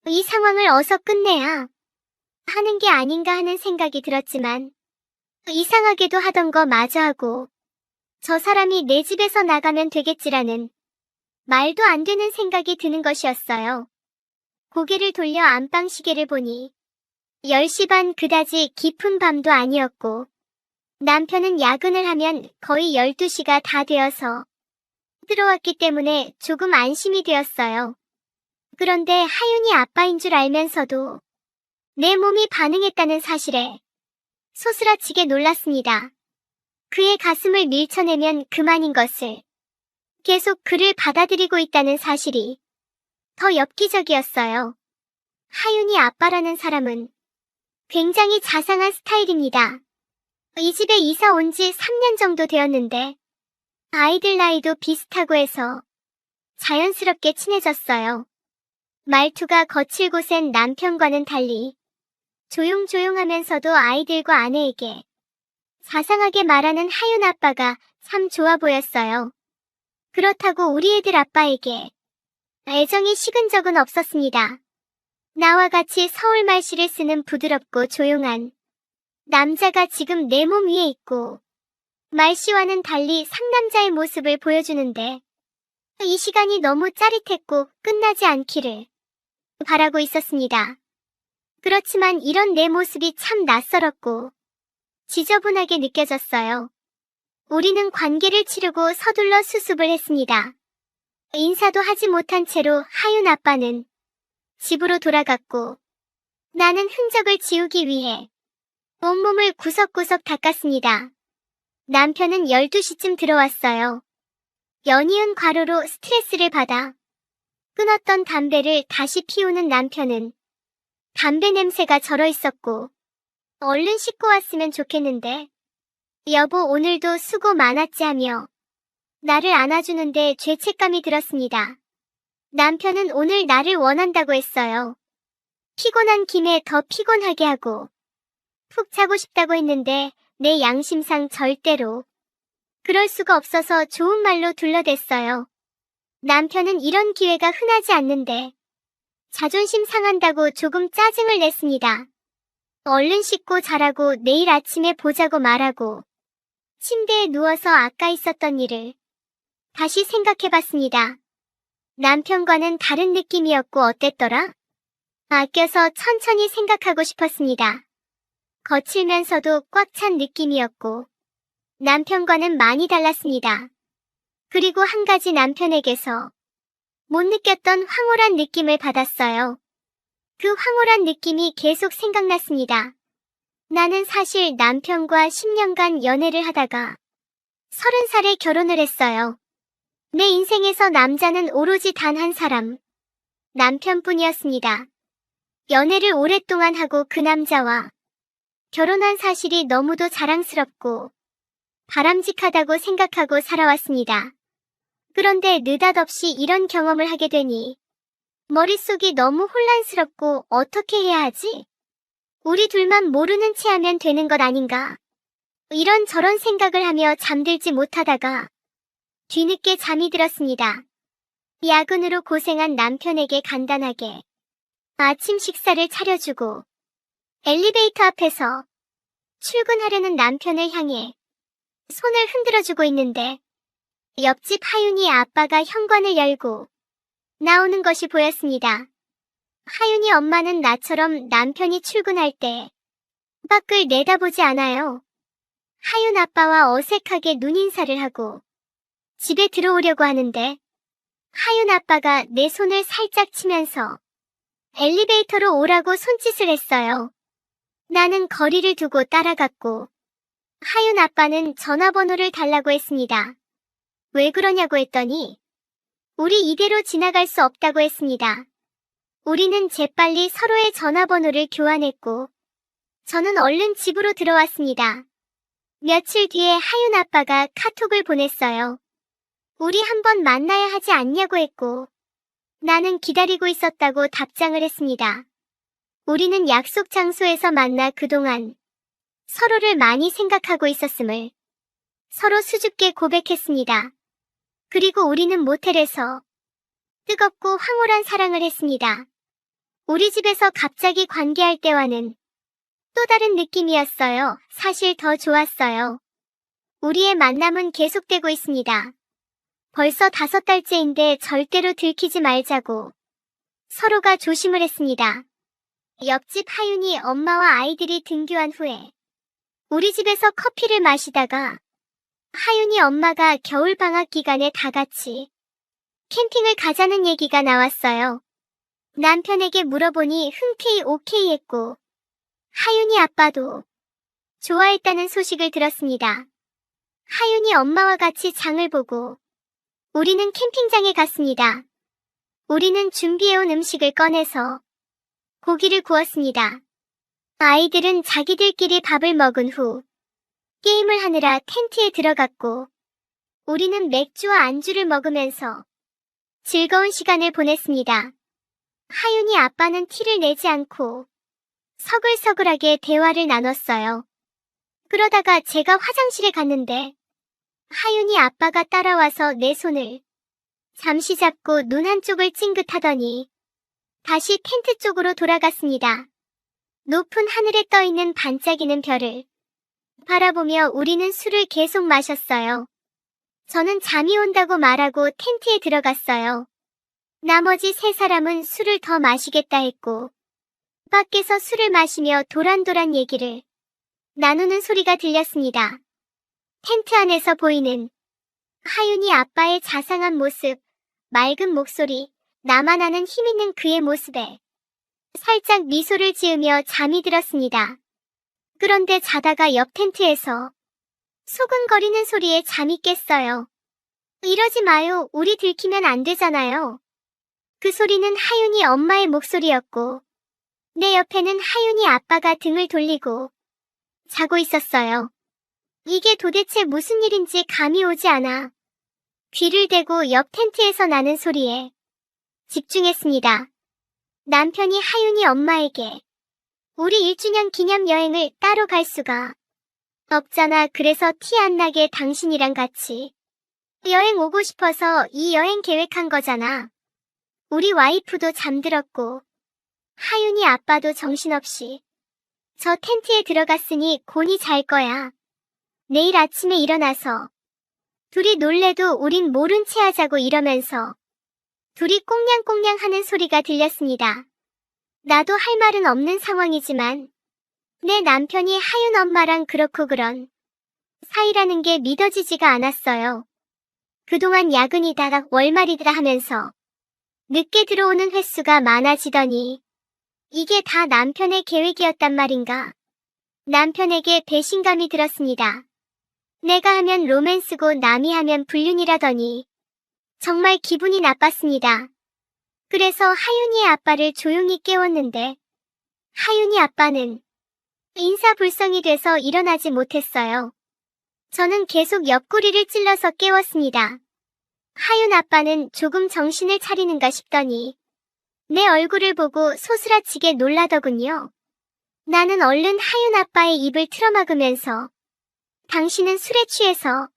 이 상황을 어서 끝내야 하는 게 아닌가 하는 생각이 들었지만 이상하게도 하던 거 마저 하고 저 사람이 내 집에서 나가면 되겠지라는 말도 안 되는 생각이 드는 것이었어요. 고개를 돌려 안방 시계를 보니 10시 반 그다지 깊은 밤도 아니었고 남편은 야근을 하면 거의 12시가 다 되어서 들어왔기 때문에 조금 안심이 되었어요. 그런데 하윤이 아빠인 줄 알면서도 내 몸이 반응했다는 사실에 소스라치게 놀랐습니다. 그의 가슴을 밀쳐내면 그만인 것을 계속 그를 받아들이고 있다는 사실이 더 엽기적이었어요. 하윤이 아빠라는 사람은 굉장히 자상한 스타일입니다. 이 집에 이사 온 지 3년 정도 되었는데 아이들 나이도 비슷하고 해서 자연스럽게 친해졌어요. 말투가 거칠고 센 남편과는 달리 조용조용하면서도 아이들과 아내에게 자상하게 말하는 하윤 아빠가 참 좋아 보였어요. 그렇다고 우리 애들 아빠에게 애정이 식은 적은 없었습니다. 나와 같이 서울 말씨를 쓰는 부드럽고 조용한 남자가 지금 내 몸 위에 있고 말씨와는 달리 상남자의 모습을 보여주는데 이 시간이 너무 짜릿했고 끝나지 않기를 바라고 있었습니다. 그렇지만 이런 내 모습이 참 낯설었고 지저분하게 느껴졌어요. 우리는 관계를 치르고 서둘러 수습을 했습니다. 인사도 하지 못한 채로 하윤 아빠는 집으로 돌아갔고 나는 흔적을 지우기 위해 온몸을 구석구석 닦았습니다. 남편은 12시쯤 들어왔어요. 연이은 과로로 스트레스를 받아 끊었던 담배를 다시 피우는 남편은 담배 냄새가 절어 있었고 얼른 씻고 왔으면 좋겠는데 여보 오늘도 수고 많았지 하며 나를 안아주는데 죄책감이 들었습니다. 남편은 오늘 나를 원한다고 했어요. 피곤한 김에 더 피곤하게 하고 푹 자고 싶다고 했는데 내 양심상 절대로 그럴 수가 없어서 좋은 말로 둘러댔어요. 남편은 이런 기회가 흔하지 않는데 자존심 상한다고 조금 짜증을 냈습니다. 얼른 씻고 자라고 내일 아침에 보자고 말하고 침대에 누워서 아까 있었던 일을 다시 생각해봤습니다. 남편과는 다른 느낌이었고 어땠더라? 아껴서 천천히 생각하고 싶었습니다. 거칠면서도 꽉 찬 느낌이었고 남편과는 많이 달랐습니다. 그리고 한 가지 남편에게서 못 느꼈던 황홀한 느낌을 받았어요. 그 황홀한 느낌이 계속 생각났습니다. 나는 사실 남편과 10년간 연애를 하다가 30살에 결혼을 했어요. 내 인생에서 남자는 오로지 단 한 사람, 남편뿐이었습니다. 연애를 오랫동안 하고 그 남자와 결혼한 사실이 너무도 자랑스럽고 바람직하다고 생각하고 살아왔습니다. 그런데 느닷없이 이런 경험을 하게 되니 머릿속이 너무 혼란스럽고 어떻게 해야 하지? 우리 둘만 모르는 체 하면 되는 것 아닌가? 이런저런 생각을 하며 잠들지 못하다가 뒤늦게 잠이 들었습니다. 야근으로 고생한 남편에게 간단하게 아침 식사를 차려주고 엘리베이터 앞에서 출근하려는 남편을 향해 손을 흔들어주고 있는데 옆집 하윤이 아빠가 현관을 열고 나오는 것이 보였습니다. 하윤이 엄마는 나처럼 남편이 출근할 때 밖을 내다보지 않아요. 하윤 아빠와 어색하게 눈인사를 하고 집에 들어오려고 하는데 하윤 아빠가 내 손을 살짝 치면서 엘리베이터로 오라고 손짓을 했어요. 나는 거리를 두고 따라갔고 하윤 아빠는 전화번호를 달라고 했습니다. 왜 그러냐고 했더니 우리 이대로 지나갈 수 없다고 했습니다. 우리는 재빨리 서로의 전화번호를 교환했고 저는 얼른 집으로 들어왔습니다. 며칠 뒤에 하윤 아빠가 카톡을 보냈어요. 우리 한번 만나야 하지 않냐고 했고 나는 기다리고 있었다고 답장을 했습니다. 우리는 약속 장소에서 만나 그동안 서로를 많이 생각하고 있었음을 서로 수줍게 고백했습니다. 그리고 우리는 모텔에서 뜨겁고 황홀한 사랑을 했습니다. 우리 집에서 갑자기 관계할 때와는 또 다른 느낌이었어요. 사실 더 좋았어요. 우리의 만남은 계속되고 있습니다. 벌써 5달째인데 절대로 들키지 말자고 서로가 조심을 했습니다. 옆집 하윤이 엄마와 아이들이 등교한 후에 우리 집에서 커피를 마시다가 하윤이 엄마가 겨울 방학 기간에 다 같이 캠핑을 가자는 얘기가 나왔어요. 남편에게 물어보니 흔쾌히 오케이 했고 하윤이 아빠도 좋아했다는 소식을 들었습니다. 하윤이 엄마와 같이 장을 보고 우리는 캠핑장에 갔습니다. 우리는 준비해온 음식을 꺼내서 고기를 구웠습니다. 아이들은 자기들끼리 밥을 먹은 후 게임을 하느라 텐트에 들어갔고 우리는 맥주와 안주를 먹으면서 즐거운 시간을 보냈습니다. 하윤이 아빠는 티를 내지 않고 서글서글하게 대화를 나눴어요. 그러다가 제가 화장실에 갔는데 하윤이 아빠가 따라와서 내 손을 잠시 잡고 눈 한쪽을 찡긋하더니 다시 텐트 쪽으로 돌아갔습니다. 높은 하늘에 떠있는 반짝이는 별을 바라보며 우리는 술을 계속 마셨어요. 저는 잠이 온다고 말하고 텐트에 들어갔어요. 나머지 세 사람은 술을 더 마시겠다 했고 밖에서 술을 마시며 도란도란 얘기를 나누는 소리가 들렸습니다. 텐트 안에서 보이는 하윤이 아빠의 자상한 모습, 맑은 목소리, 나만 아는 힘있는 그의 모습에 살짝 미소를 지으며 잠이 들었습니다. 그런데 자다가 옆 텐트에서 소근거리는 소리에 잠이 깼어요. 이러지 마요. 우리 들키면 안 되잖아요. 그 소리는 하윤이 엄마의 목소리였고 내 옆에는 하윤이 아빠가 등을 돌리고 자고 있었어요. 이게 도대체 무슨 일인지 감이 오지 않아 귀를 대고 옆 텐트에서 나는 소리에 집중했습니다. 남편이 하윤이 엄마에게 우리 1주년 기념 여행을 따로 갈 수가 없잖아. 그래서 티 안 나게 당신이랑 같이 여행 오고 싶어서 이 여행 계획한 거잖아. 우리 와이프도 잠들었고 하윤이 아빠도 정신없이 저 텐트에 들어갔으니 곤히 잘 거야. 내일 아침에 일어나서 둘이 놀래도 우린 모른 채 하자고 이러면서 둘이 꽁냥꽁냥 하는 소리가 들렸습니다. 나도 할 말은 없는 상황이지만 내 남편이 하윤 엄마랑 그렇고 그런 사이라는 게 믿어지지가 않았어요. 그동안 야근이다 월말이다 하면서 늦게 들어오는 횟수가 많아지더니 이게 다 남편의 계획이었단 말인가. 남편에게 배신감이 들었습니다. 내가 하면 로맨스고 남이 하면 불륜이라더니 정말 기분이 나빴습니다. 그래서 하윤이의 아빠를 조용히 깨웠는데 하윤이 아빠는 인사불성이 돼서 일어나지 못했어요. 저는 계속 옆구리를 찔러서 깨웠습니다. 하윤 아빠는 조금 정신을 차리는가 싶더니 내 얼굴을 보고 소스라치게 놀라더군요. 나는 얼른 하윤 아빠의 입을 틀어막으면서 당신은 술에 취해서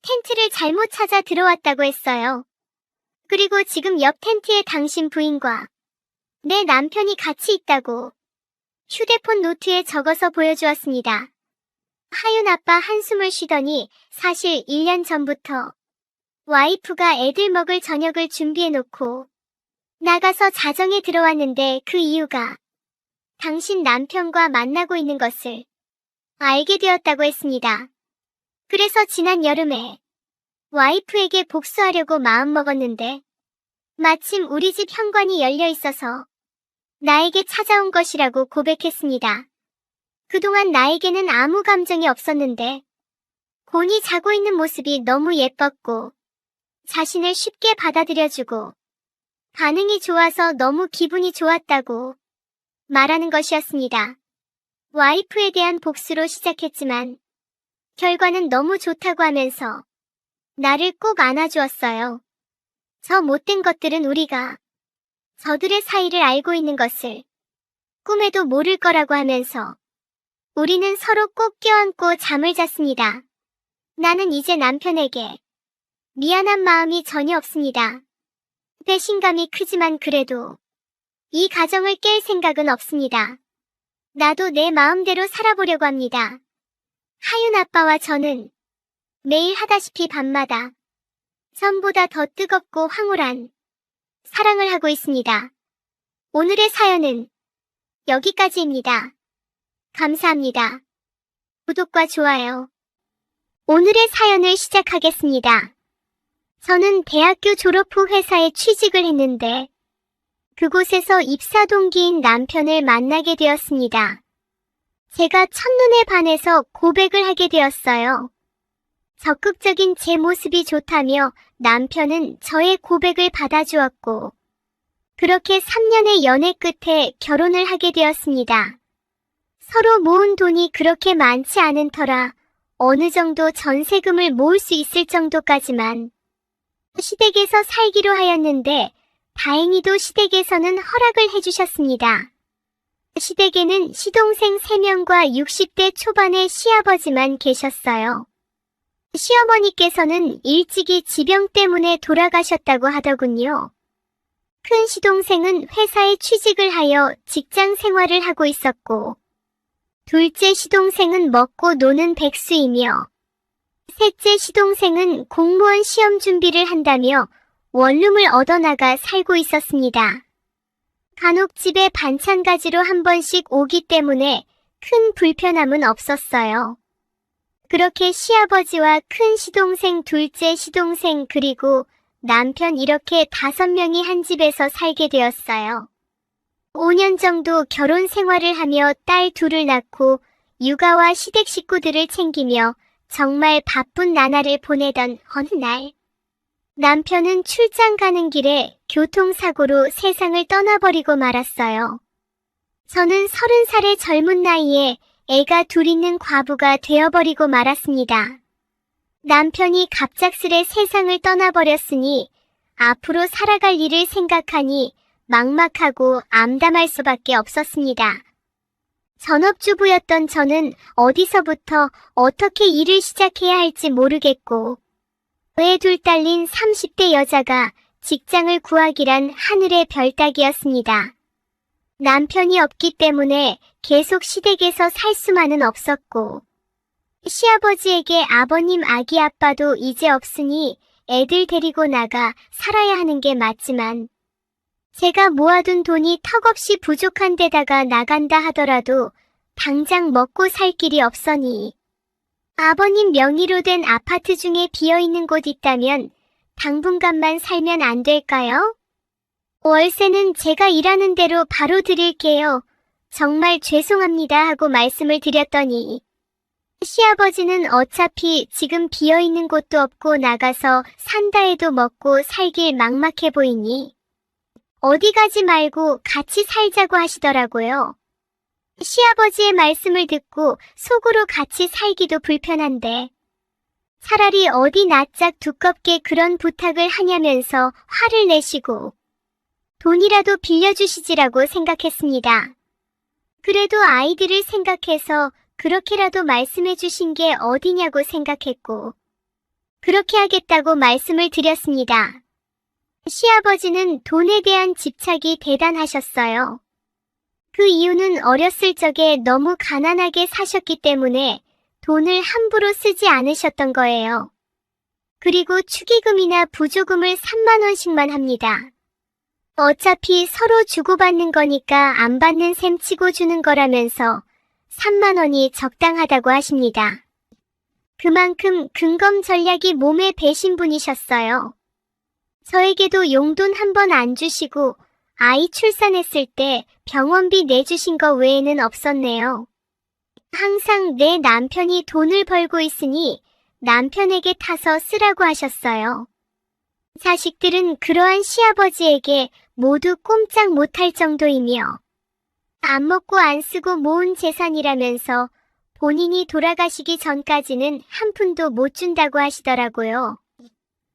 텐트를 잘못 찾아 들어왔다고 했어요. 그리고 지금 옆 텐트에 당신 부인과 내 남편이 같이 있다고 휴대폰 노트에 적어서 보여주었습니다. 하윤 아빠 한숨을 쉬더니 사실 1년 전부터 와이프가 애들 먹을 저녁을 준비해놓고 나가서 자정에 들어왔는데 그 이유가 당신 남편과 만나고 있는 것을 알게 되었다고 했습니다. 그래서 지난 여름에 와이프에게 복수하려고 마음먹었는데 마침 우리 집 현관이 열려 있어서 나에게 찾아온 것이라고 고백했습니다. 그동안 나에게는 아무 감정이 없었는데 곤히 자고 있는 모습이 너무 예뻤고 자신을 쉽게 받아들여주고 반응이 좋아서 너무 기분이 좋았다고 말하는 것이었습니다. 와이프에 대한 복수로 시작했지만 결과는 너무 좋다고 하면서 나를 꼭 안아주었어요. 저 못된 것들은 우리가 저들의 사이를 알고 있는 것을 꿈에도 모를 거라고 하면서 우리는 서로 꼭 껴안고 잠을 잤습니다. 나는 이제 남편에게 미안한 마음이 전혀 없습니다. 배신감이 크지만 그래도 이 가정을 깰 생각은 없습니다. 나도 내 마음대로 살아보려고 합니다. 하윤 아빠와 저는 매일 하다시피 밤마다 전보다 더 뜨겁고 황홀한 사랑을 하고 있습니다. 오늘의 사연은 여기까지입니다. 감사합니다. 구독과 좋아요. 오늘의 사연을 시작하겠습니다. 저는 대학교 졸업 후 회사에 취직을 했는데 그곳에서 입사 동기인 남편을 만나게 되었습니다. 제가 첫눈에 반해서 고백을 하게 되었어요. 적극적인 제 모습이 좋다며 남편은 저의 고백을 받아주었고 그렇게 3년의 연애 끝에 결혼을 하게 되었습니다. 서로 모은 돈이 그렇게 많지 않은 터라 어느 정도 전세금을 모을 수 있을 정도까지만 시댁에서 살기로 하였는데 다행히도 시댁에서는 허락을 해주셨습니다. 시댁에는 시동생 3명과 60대 초반의 시아버지만 계셨어요. 시어머니께서는 일찍이 지병 때문에 돌아가셨다고 하더군요. 큰 시동생은 회사에 취직을 하여 직장 생활을 하고 있었고, 둘째 시동생은 먹고 노는 백수이며, 셋째 시동생은 공무원 시험 준비를 한다며 원룸을 얻어나가 살고 있었습니다. 간혹 집에 반찬 가지러 한 번씩 오기 때문에 큰 불편함은 없었어요. 그렇게 시아버지와 큰 시동생, 둘째 시동생 그리고 남편 이렇게 5명이 한 집에서 살게 되었어요. 5년 정도 결혼 생활을 하며 딸 2을 낳고 육아와 시댁 식구들을 챙기며 정말 바쁜 나날을 보내던 어느 날, 남편은 출장 가는 길에 교통사고로 세상을 떠나버리고 말았어요. 저는 30살의 젊은 나이에 애가 2 있는 과부가 되어버리고 말았습니다. 남편이 갑작스레 세상을 떠나버렸으니 앞으로 살아갈 일을 생각하니 막막하고 암담할 수밖에 없었습니다. 전업주부였던 저는 어디서부터 어떻게 일을 시작해야 할지 모르겠고, 애 2 딸린 30대 여자가 직장을 구하기란 하늘의 별 따기였습니다. 남편이 없기 때문에 계속 시댁에서 살 수만은 없었고, 시아버지에게 아버님 아기 아빠도 이제 없으니 애들 데리고 나가 살아야 하는 게 맞지만, 제가 모아둔 돈이 턱없이 부족한 데다가 나간다 하더라도 당장 먹고 살 길이 없으니, 아버님 명의로 된 아파트 중에 비어있는 곳 있다면 당분간만 살면 안 될까요? 월세는 제가 일하는 대로 바로 드릴게요. 정말 죄송합니다 하고 말씀을 드렸더니, 시아버지는 어차피 지금 비어있는 곳도 없고 나가서 산다 해도 먹고 살길 막막해 보이니 어디 가지 말고 같이 살자고 하시더라고요. 시아버지의 말씀을 듣고 속으로 같이 살기도 불편한데 차라리 어디 낯짝 두껍게 그런 부탁을 하냐면서 화를 내시고 돈이라도 빌려주시지라고 생각했습니다. 그래도 아이들을 생각해서 그렇게라도 말씀해 주신 게 어디냐고 생각했고 그렇게 하겠다고 말씀을 드렸습니다. 시아버지는 돈에 대한 집착이 대단하셨어요. 그 이유는 어렸을 적에 너무 가난하게 사셨기 때문에 돈을 함부로 쓰지 않으셨던 거예요. 그리고 축의금이나 부조금을 3만 원씩만 합니다. 어차피 서로 주고받는 거니까 안 받는 셈 치고 주는 거라면서 3만 원이 적당하다고 하십니다. 그만큼 근검 전략이 몸에 배신 분이셨어요. 저에게도 용돈 한 번 안 주시고 아이 출산했을 때 병원비 내주신 거 외에는 없었네요. 항상 내 남편이 돈을 벌고 있으니 남편에게 타서 쓰라고 하셨어요. 자식들은 그러한 시아버지에게 모두 꼼짝 못할 정도이며 안 먹고 안 쓰고 모은 재산이라면서 본인이 돌아가시기 전까지는 한 푼도 못 준다고 하시더라고요.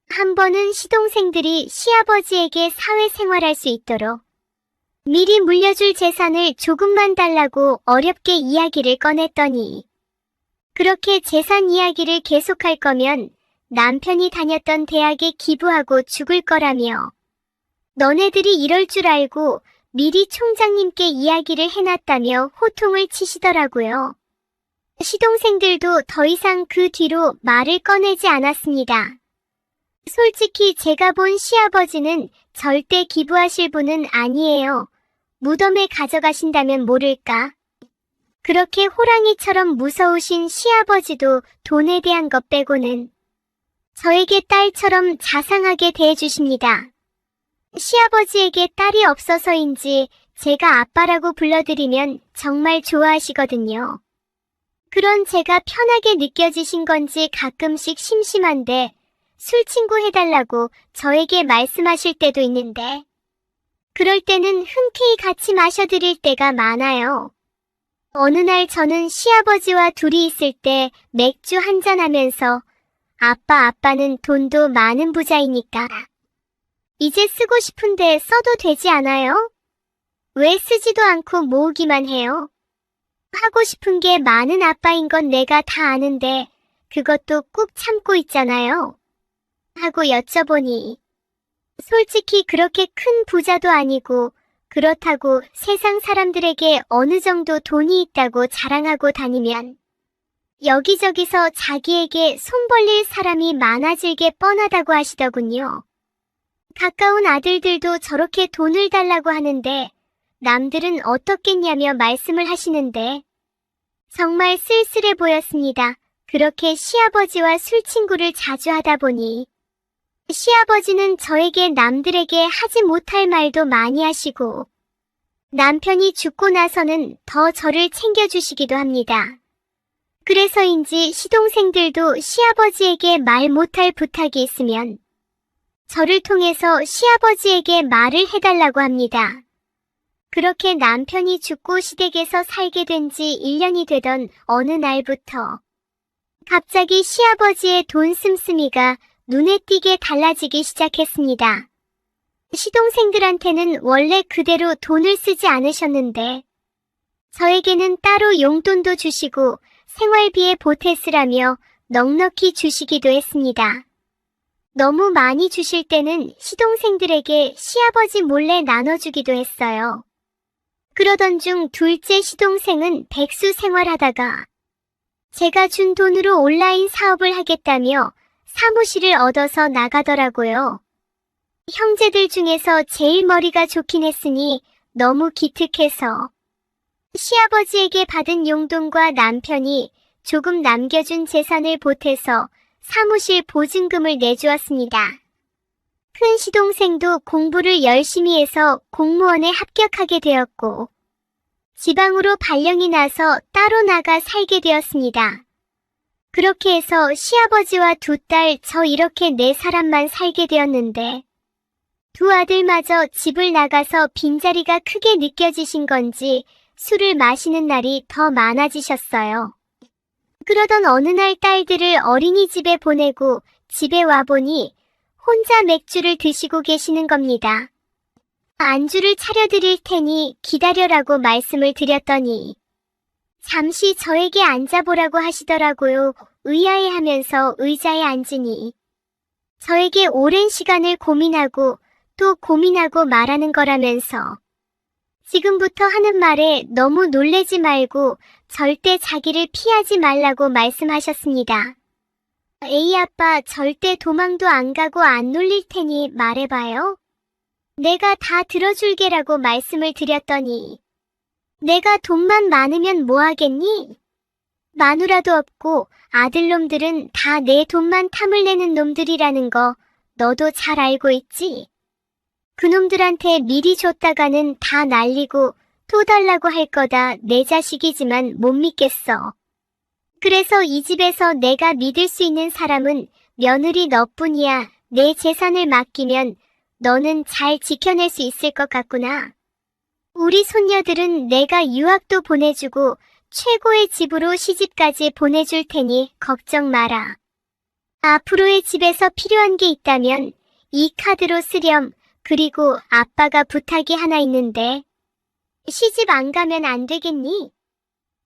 한 번은 시동생들이 시아버지에게 사회생활할 수 있도록 미리 물려줄 재산을 조금만 달라고 어렵게 이야기를 꺼냈더니 그렇게 재산 이야기를 계속할 거면 남편이 다녔던 대학에 기부하고 죽을 거라며 너네들이 이럴 줄 알고 미리 총장님께 이야기를 해놨다며 호통을 치시더라고요. 시동생들도 더 이상 그 뒤로 말을 꺼내지 않았습니다. 솔직히 제가 본 시아버지는 절대 기부하실 분은 아니에요. 무덤에 가져가신다면 모를까. 그렇게 호랑이처럼 무서우신 시아버지도 돈에 대한 것 빼고는 저에게 딸처럼 자상하게 대해주십니다. 시아버지에게 딸이 없어서인지 제가 아빠라고 불러드리면 정말 좋아하시거든요. 그런 제가 편하게 느껴지신 건지 가끔씩 심심한데 술 친구 해달라고 저에게 말씀하실 때도 있는데 그럴 때는 흔쾌히 같이 마셔드릴 때가 많아요. 어느 날 저는 시아버지와 둘이 있을 때 맥주 한잔하면서 아빠는 돈도 많은 부자이니까 이제 쓰고 싶은데 써도 되지 않아요? 왜 쓰지도 않고 모으기만 해요? 하고 싶은 게 많은 아빠인 건 내가 다 아는데 그것도 꾹 참고 있잖아요. 하고 여쭤보니 솔직히 그렇게 큰 부자도 아니고 그렇다고 세상 사람들에게 어느 정도 돈이 있다고 자랑하고 다니면 여기저기서 자기에게 손 벌릴 사람이 많아질 게 뻔하다고 하시더군요. 가까운 아들들도 저렇게 돈을 달라고 하는데 남들은 어떻겠냐며 말씀을 하시는데 정말 쓸쓸해 보였습니다. 그렇게 시아버지와 술 친구를 자주 하다 보니 시아버지는 저에게 남들에게 하지 못할 말도 많이 하시고 남편이 죽고 나서는 더 저를 챙겨주시기도 합니다. 그래서인지 시동생들도 시아버지에게 말 못할 부탁이 있으면 저를 통해서 시아버지에게 말을 해달라고 합니다. 그렇게 남편이 죽고 시댁에서 살게 된 지 1년이 되던 어느 날부터 갑자기 시아버지의 돈 씀씀이가 눈에 띄게 달라지기 시작했습니다. 시동생들한테는 원래 그대로 돈을 쓰지 않으셨는데 저에게는 따로 용돈도 주시고 생활비에 보태 쓰라며 넉넉히 주시기도 했습니다. 너무 많이 주실 때는 시동생들에게 시아버지 몰래 나눠주기도 했어요. 그러던 중 둘째 시동생은 백수 생활하다가 제가 준 돈으로 온라인 사업을 하겠다며 사무실을 얻어서 나가더라고요. 형제들 중에서 제일 머리가 좋긴 했으니 너무 기특해서 시아버지에게 받은 용돈과 남편이 조금 남겨준 재산을 보태서 사무실 보증금을 내주었습니다. 큰 시동생도 공부를 열심히 해서 공무원에 합격하게 되었고 지방으로 발령이 나서 따로 나가 살게 되었습니다. 그렇게 해서 시아버지와 두 딸, 저 이렇게 네 사람만 살게 되었는데 두 아들마저 집을 나가서 빈자리가 크게 느껴지신 건지 술을 마시는 날이 더 많아지셨어요. 그러던 어느 날 딸들을 어린이집에 보내고 집에 와보니 혼자 맥주를 드시고 계시는 겁니다. 안주를 차려드릴 테니 기다려라고 말씀을 드렸더니 잠시 저에게 앉아보라고 하시더라고요. 의아해하면서 의자에 앉으니 저에게 오랜 시간을 고민하고 또 고민하고 말하는 거라면서 지금부터 하는 말에 너무 놀래지 말고 절대 자기를 피하지 말라고 말씀하셨습니다. 에이 아빠 절대 도망도 안 가고 안 놀릴 테니 말해봐요. 내가 다 들어줄게라고 말씀을 드렸더니 내가 돈만 많으면 뭐 하겠니? 마누라도 없고 아들놈들은 다 내 돈만 탐을 내는 놈들이라는 거 너도 잘 알고 있지? 그놈들한테 미리 줬다가는 다 날리고 또 달라고 할 거다. 내 자식이지만 못 믿겠어. 그래서 이 집에서 내가 믿을 수 있는 사람은 며느리 너뿐이야. 내 재산을 맡기면 너는 잘 지켜낼 수 있을 것 같구나. 우리 손녀들은 내가 유학도 보내주고 최고의 집으로 시집까지 보내줄 테니 걱정 마라. 앞으로의 집에서 필요한 게 있다면 이 카드로 쓰렴. 그리고 아빠가 부탁이 하나 있는데 시집 안 가면 안 되겠니?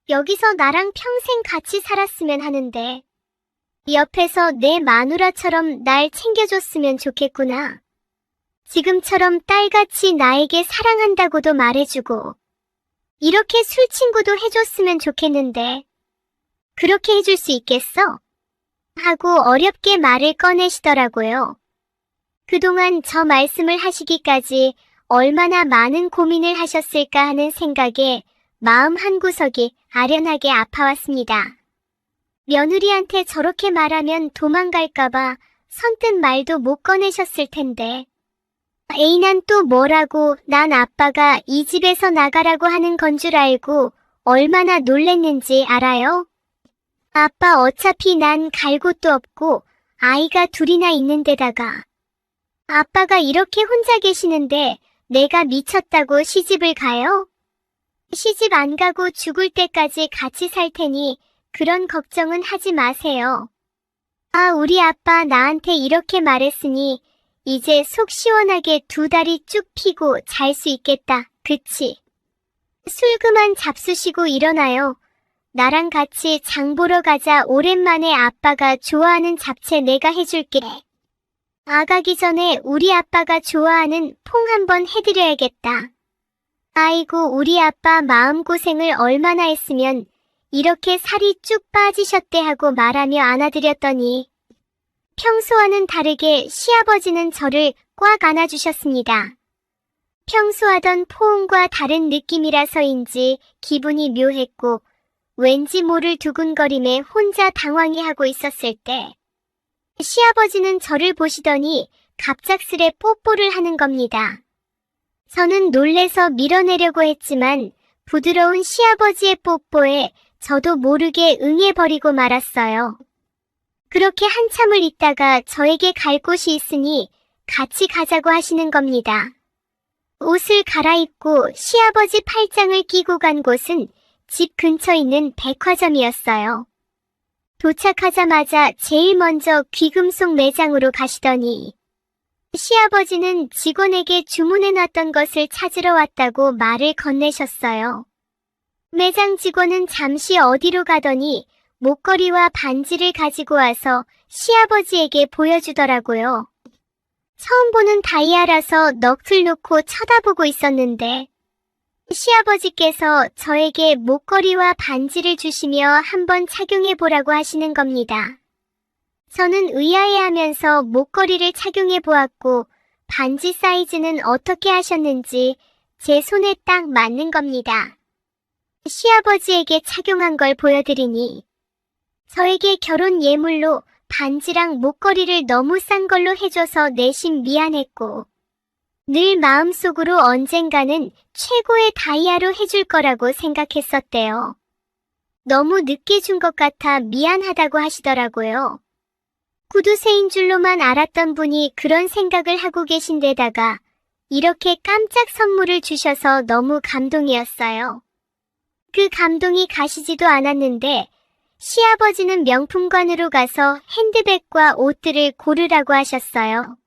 여기서 나랑 평생 같이 살았으면 하는데 옆에서 내 마누라처럼 날 챙겨줬으면 좋겠구나. 지금처럼 딸같이 나에게 사랑한다고도 말해주고 이렇게 술 친구도 해줬으면 좋겠는데 그렇게 해줄 수 있겠어? 하고 어렵게 말을 꺼내시더라고요. 그동안 저 말씀을 하시기까지 얼마나 많은 고민을 하셨을까 하는 생각에 마음 한구석이 아련하게 아파왔습니다. 며느리한테 저렇게 말하면 도망갈까봐 선뜻 말도 못 꺼내셨을 텐데 에이 난 또 뭐라고 난 아빠가 이 집에서 나가라고 하는 건 줄 알고 얼마나 놀랬는지 알아요? 아빠 어차피 난 갈 곳도 없고 아이가 둘이나 있는 데다가 아빠가 이렇게 혼자 계시는데 내가 미쳤다고 시집을 가요? 시집 안 가고 죽을 때까지 같이 살 테니 그런 걱정은 하지 마세요. 아, 우리 아빠 나한테 이렇게 말했으니 이제 속 시원하게 두 다리 쭉 펴고 잘 수 있겠다. 그치? 술 그만 잡수시고 일어나요. 나랑 같이 장 보러 가자. 오랜만에 아빠가 좋아하는 잡채 내가 해줄게. 가기 전에 우리 아빠가 좋아하는 퐁 한번 해드려야겠다. 아이고, 우리 아빠 마음고생을 얼마나 했으면 이렇게 살이 쭉 빠지셨대 하고 말하며 안아드렸더니 평소와는 다르게 시아버지는 저를 꽉 안아주셨습니다. 평소 하던 포옹과 다른 느낌이라서인지 기분이 묘했고 왠지 모를 두근거림에 혼자 당황해하고 있었을 때 시아버지는 저를 보시더니 갑작스레 뽀뽀를 하는 겁니다. 저는 놀래서 밀어내려고 했지만 부드러운 시아버지의 뽀뽀에 저도 모르게 응해버리고 말았어요. 그렇게 한참을 있다가 저에게 갈 곳이 있으니 같이 가자고 하시는 겁니다. 옷을 갈아입고 시아버지 팔짱을 끼고 간 곳은 집 근처에 있는 백화점이었어요. 도착하자마자 제일 먼저 귀금속 매장으로 가시더니 시아버지는 직원에게 주문해놨던 것을 찾으러 왔다고 말을 건네셨어요. 매장 직원은 잠시 어디로 가더니 목걸이와 반지를 가지고 와서 시아버지에게 보여주더라고요. 처음 보는 다이아라서 넋을 놓고 쳐다보고 있었는데 시아버지께서 저에게 목걸이와 반지를 주시며 한번 착용해보라고 하시는 겁니다. 저는 의아해하면서 목걸이를 착용해보았고 반지 사이즈는 어떻게 하셨는지 제 손에 딱 맞는 겁니다. 시아버지에게 착용한 걸 보여드리니 저에게 결혼 예물로 반지랑 목걸이를 너무 싼 걸로 해줘서 내심 미안했고 늘 마음속으로 언젠가는 최고의 다이아로 해줄 거라고 생각했었대요. 너무 늦게 준 것 같아 미안하다고 하시더라고요. 구두쇠인 줄로만 알았던 분이 그런 생각을 하고 계신 데다가 이렇게 깜짝 선물을 주셔서 너무 감동이었어요. 그 감동이 가시지도 않았는데 시아버지는 명품관으로 가서 핸드백과 옷들을 고르라고 하셨어요.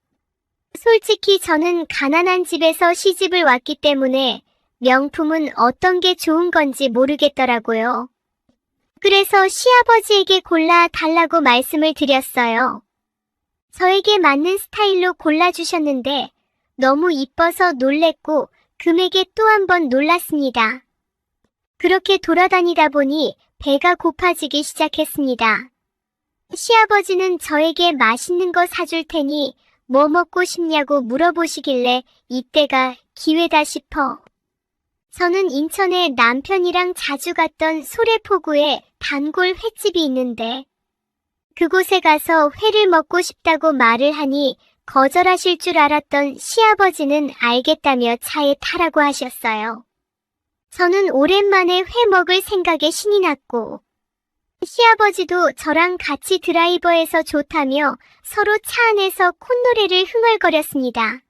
솔직히 저는 가난한 집에서 시집을 왔기 때문에 명품은 어떤 게 좋은 건지 모르겠더라고요. 그래서 시아버지에게 골라 달라고 말씀을 드렸어요. 저에게 맞는 스타일로 골라주셨는데 너무 이뻐서 놀랬고 금액에 또 한 번 놀랐습니다. 그렇게 돌아다니다 보니 배가 고파지기 시작했습니다. 시아버지는 저에게 맛있는 거 사줄 테니 뭐 먹고 싶냐고 물어보시길래 이때가 기회다 싶어. 저는 인천에 남편이랑 자주 갔던 소래포구에 단골 횟집이 있는데 그곳에 가서 회를 먹고 싶다고 말을 하니 거절하실 줄 알았던 시아버지는 알겠다며 차에 타라고 하셨어요. 저는 오랜만에 회 먹을 생각에 신이 났고 시아버지도 저랑 같이 드라이버해서 좋다며 서로 차 안에서 콧노래를 흥얼거렸습니다.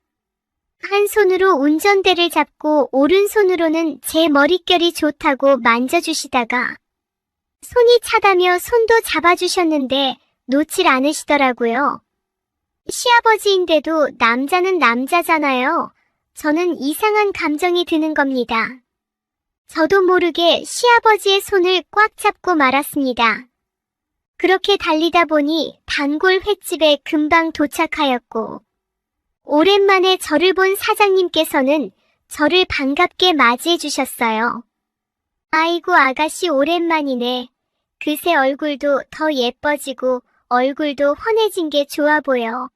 한 손으로 운전대를 잡고 오른손으로는 제 머릿결이 좋다고 만져주시다가 손이 차다며 손도 잡아주셨는데 놓질 않으시더라고요. 시아버지인데도 남자는 남자잖아요. 저는 이상한 감정이 드는 겁니다. 저도 모르게 시아버지의 손을 꽉 잡고 말았습니다. 그렇게 달리다 보니 단골 횟집에 금방 도착하였고 오랜만에 저를 본 사장님께서는 저를 반갑게 맞이해 주셨어요. 아이고 아가씨 오랜만이네. 그새 얼굴도 더 예뻐지고 얼굴도 환해진 게 좋아 보여.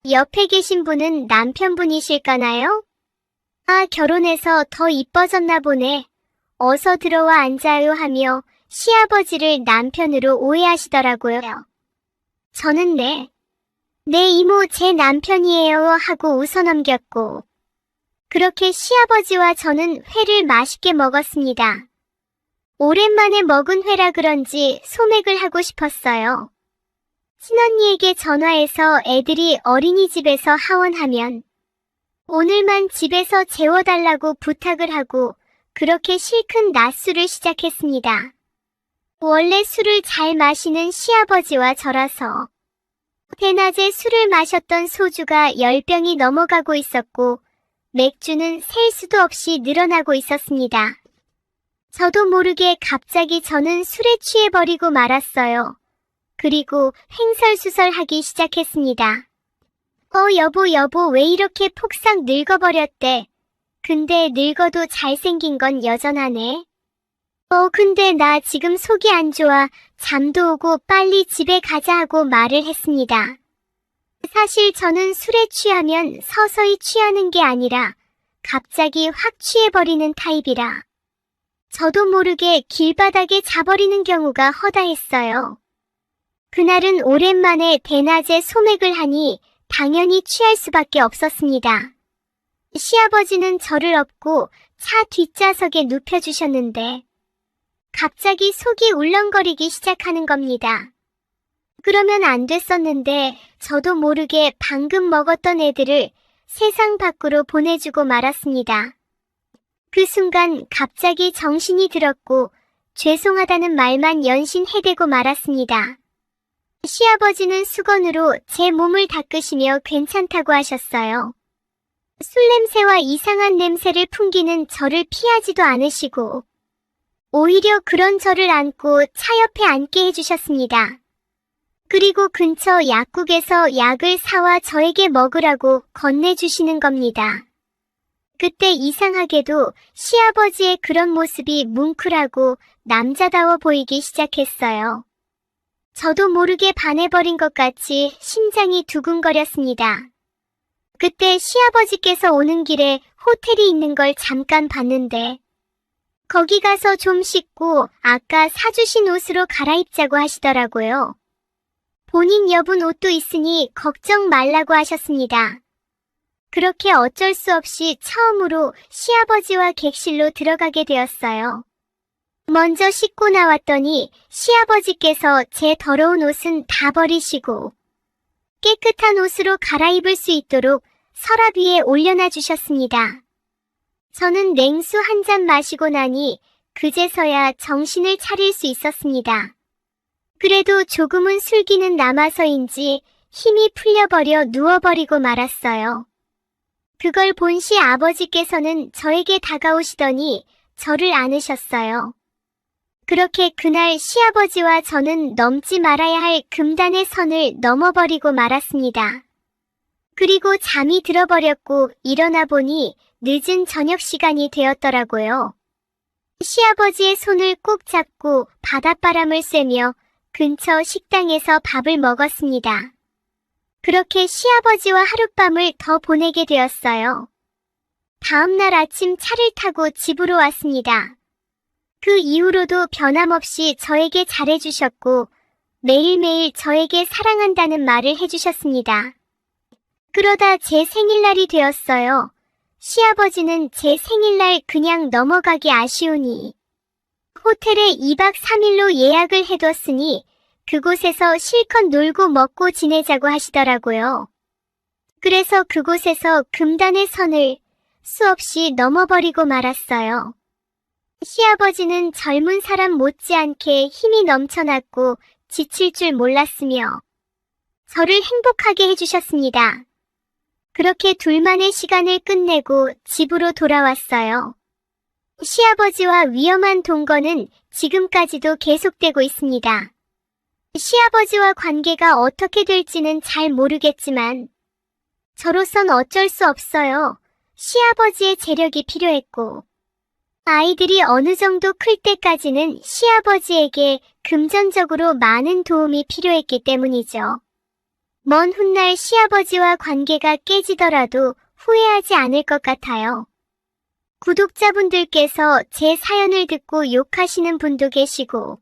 옆에 계신 분은 남편분이실까나요? 아, 결혼해서 더 이뻐졌나 보네. 어서 들어와 앉아요 하며 시아버지를 남편으로 오해하시더라고요. 저는 네 이모 제 남편이에요 하고 웃어넘겼고 그렇게 시아버지와 저는 회를 맛있게 먹었습니다. 오랜만에 먹은 회라 그런지 소맥을 하고 싶었어요. 친언니에게 전화해서 애들이 어린이집에서 하원하면 오늘만 집에서 재워달라고 부탁을 하고 그렇게 실컷 낮술을 시작했습니다. 원래 술을 잘 마시는 시아버지와 저라서 대낮에 술을 마셨던 소주가 10병이 넘어가고 있었고 맥주는 셀 수도 없이 늘어나고 있었습니다. 저도 모르게 갑자기 저는 술에 취해버리고 말았어요. 그리고 횡설수설하기 시작했습니다. 여보, 왜 이렇게 폭삭 늙어버렸대? 근데 늙어도 잘생긴 건 여전하네. 근데 나 지금 속이 안 좋아. 잠도 오고 빨리 집에 가자 하고 말을 했습니다. 사실 저는 술에 취하면 서서히 취하는 게 아니라 갑자기 확 취해버리는 타입이라 저도 모르게 길바닥에 자버리는 경우가 허다했어요. 그날은 오랜만에 대낮에 소맥을 하니 당연히 취할 수밖에 없었습니다. 시아버지는 저를 업고 차 뒷좌석에 눕혀주셨는데 갑자기 속이 울렁거리기 시작하는 겁니다. 그러면 안 됐었는데 저도 모르게 방금 먹었던 애들을 세상 밖으로 보내주고 말았습니다. 그 순간 갑자기 정신이 들었고 죄송하다는 말만 연신 해대고 말았습니다. 시아버지는 수건으로 제 몸을 닦으시며 괜찮다고 하셨어요. 술 냄새와 이상한 냄새를 풍기는 저를 피하지도 않으시고 오히려 그런 저를 안고 차 옆에 앉게 해주셨습니다. 그리고 근처 약국에서 약을 사와 저에게 먹으라고 건네주시는 겁니다. 그때 이상하게도 시아버지의 그런 모습이 뭉클하고 남자다워 보이기 시작했어요. 저도 모르게 반해버린 것 같이 심장이 두근거렸습니다. 그때 시아버지께서 오는 길에 호텔이 있는 걸 잠깐 봤는데 거기 가서 좀 씻고 아까 사주신 옷으로 갈아입자고 하시더라고요. 본인 여분 옷도 있으니 걱정 말라고 하셨습니다. 그렇게 어쩔 수 없이 처음으로 시아버지와 객실로 들어가게 되었어요. 먼저 씻고 나왔더니 시아버지께서 제 더러운 옷은 다 버리시고 깨끗한 옷으로 갈아입을 수 있도록 서랍 위에 올려놔 주셨습니다. 저는 냉수 한 잔 마시고 나니 그제서야 정신을 차릴 수 있었습니다. 그래도 조금은 술기는 남아서인지 힘이 풀려버려 누워버리고 말았어요. 그걸 본 시아버지께서는 저에게 다가오시더니 저를 안으셨어요. 그렇게 그날 시아버지와 저는 넘지 말아야 할 금단의 선을 넘어버리고 말았습니다. 그리고 잠이 들어버렸고 일어나 보니 늦은 저녁 시간이 되었더라고요. 시아버지의 손을 꼭 잡고 바닷바람을 쐬며 근처 식당에서 밥을 먹었습니다. 그렇게 시아버지와 하룻밤을 더 보내게 되었어요. 다음날 아침 차를 타고 집으로 왔습니다. 그 이후로도 변함없이 저에게 잘해주셨고 매일매일 저에게 사랑한다는 말을 해주셨습니다. 그러다 제 생일날이 되었어요. 시아버지는 제 생일날 그냥 넘어가기 아쉬우니 호텔에 2박 3일로 예약을 해뒀으니 그곳에서 실컷 놀고 먹고 지내자고 하시더라고요. 그래서 그곳에서 금단의 선을 수없이 넘어버리고 말았어요. 시아버지는 젊은 사람 못지않게 힘이 넘쳐났고 지칠 줄 몰랐으며 저를 행복하게 해주셨습니다. 그렇게 둘만의 시간을 끝내고 집으로 돌아왔어요. 시아버지와 위험한 동거는 지금까지도 계속되고 있습니다. 시아버지와 관계가 어떻게 될지는 잘 모르겠지만 저로선 어쩔 수 없어요. 시아버지의 재력이 필요했고 아이들이 어느 정도 클 때까지는 시아버지에게 금전적으로 많은 도움이 필요했기 때문이죠. 먼 훗날 시아버지와 관계가 깨지더라도 후회하지 않을 것 같아요. 구독자분들께서 제 사연을 듣고 욕하시는 분도 계시고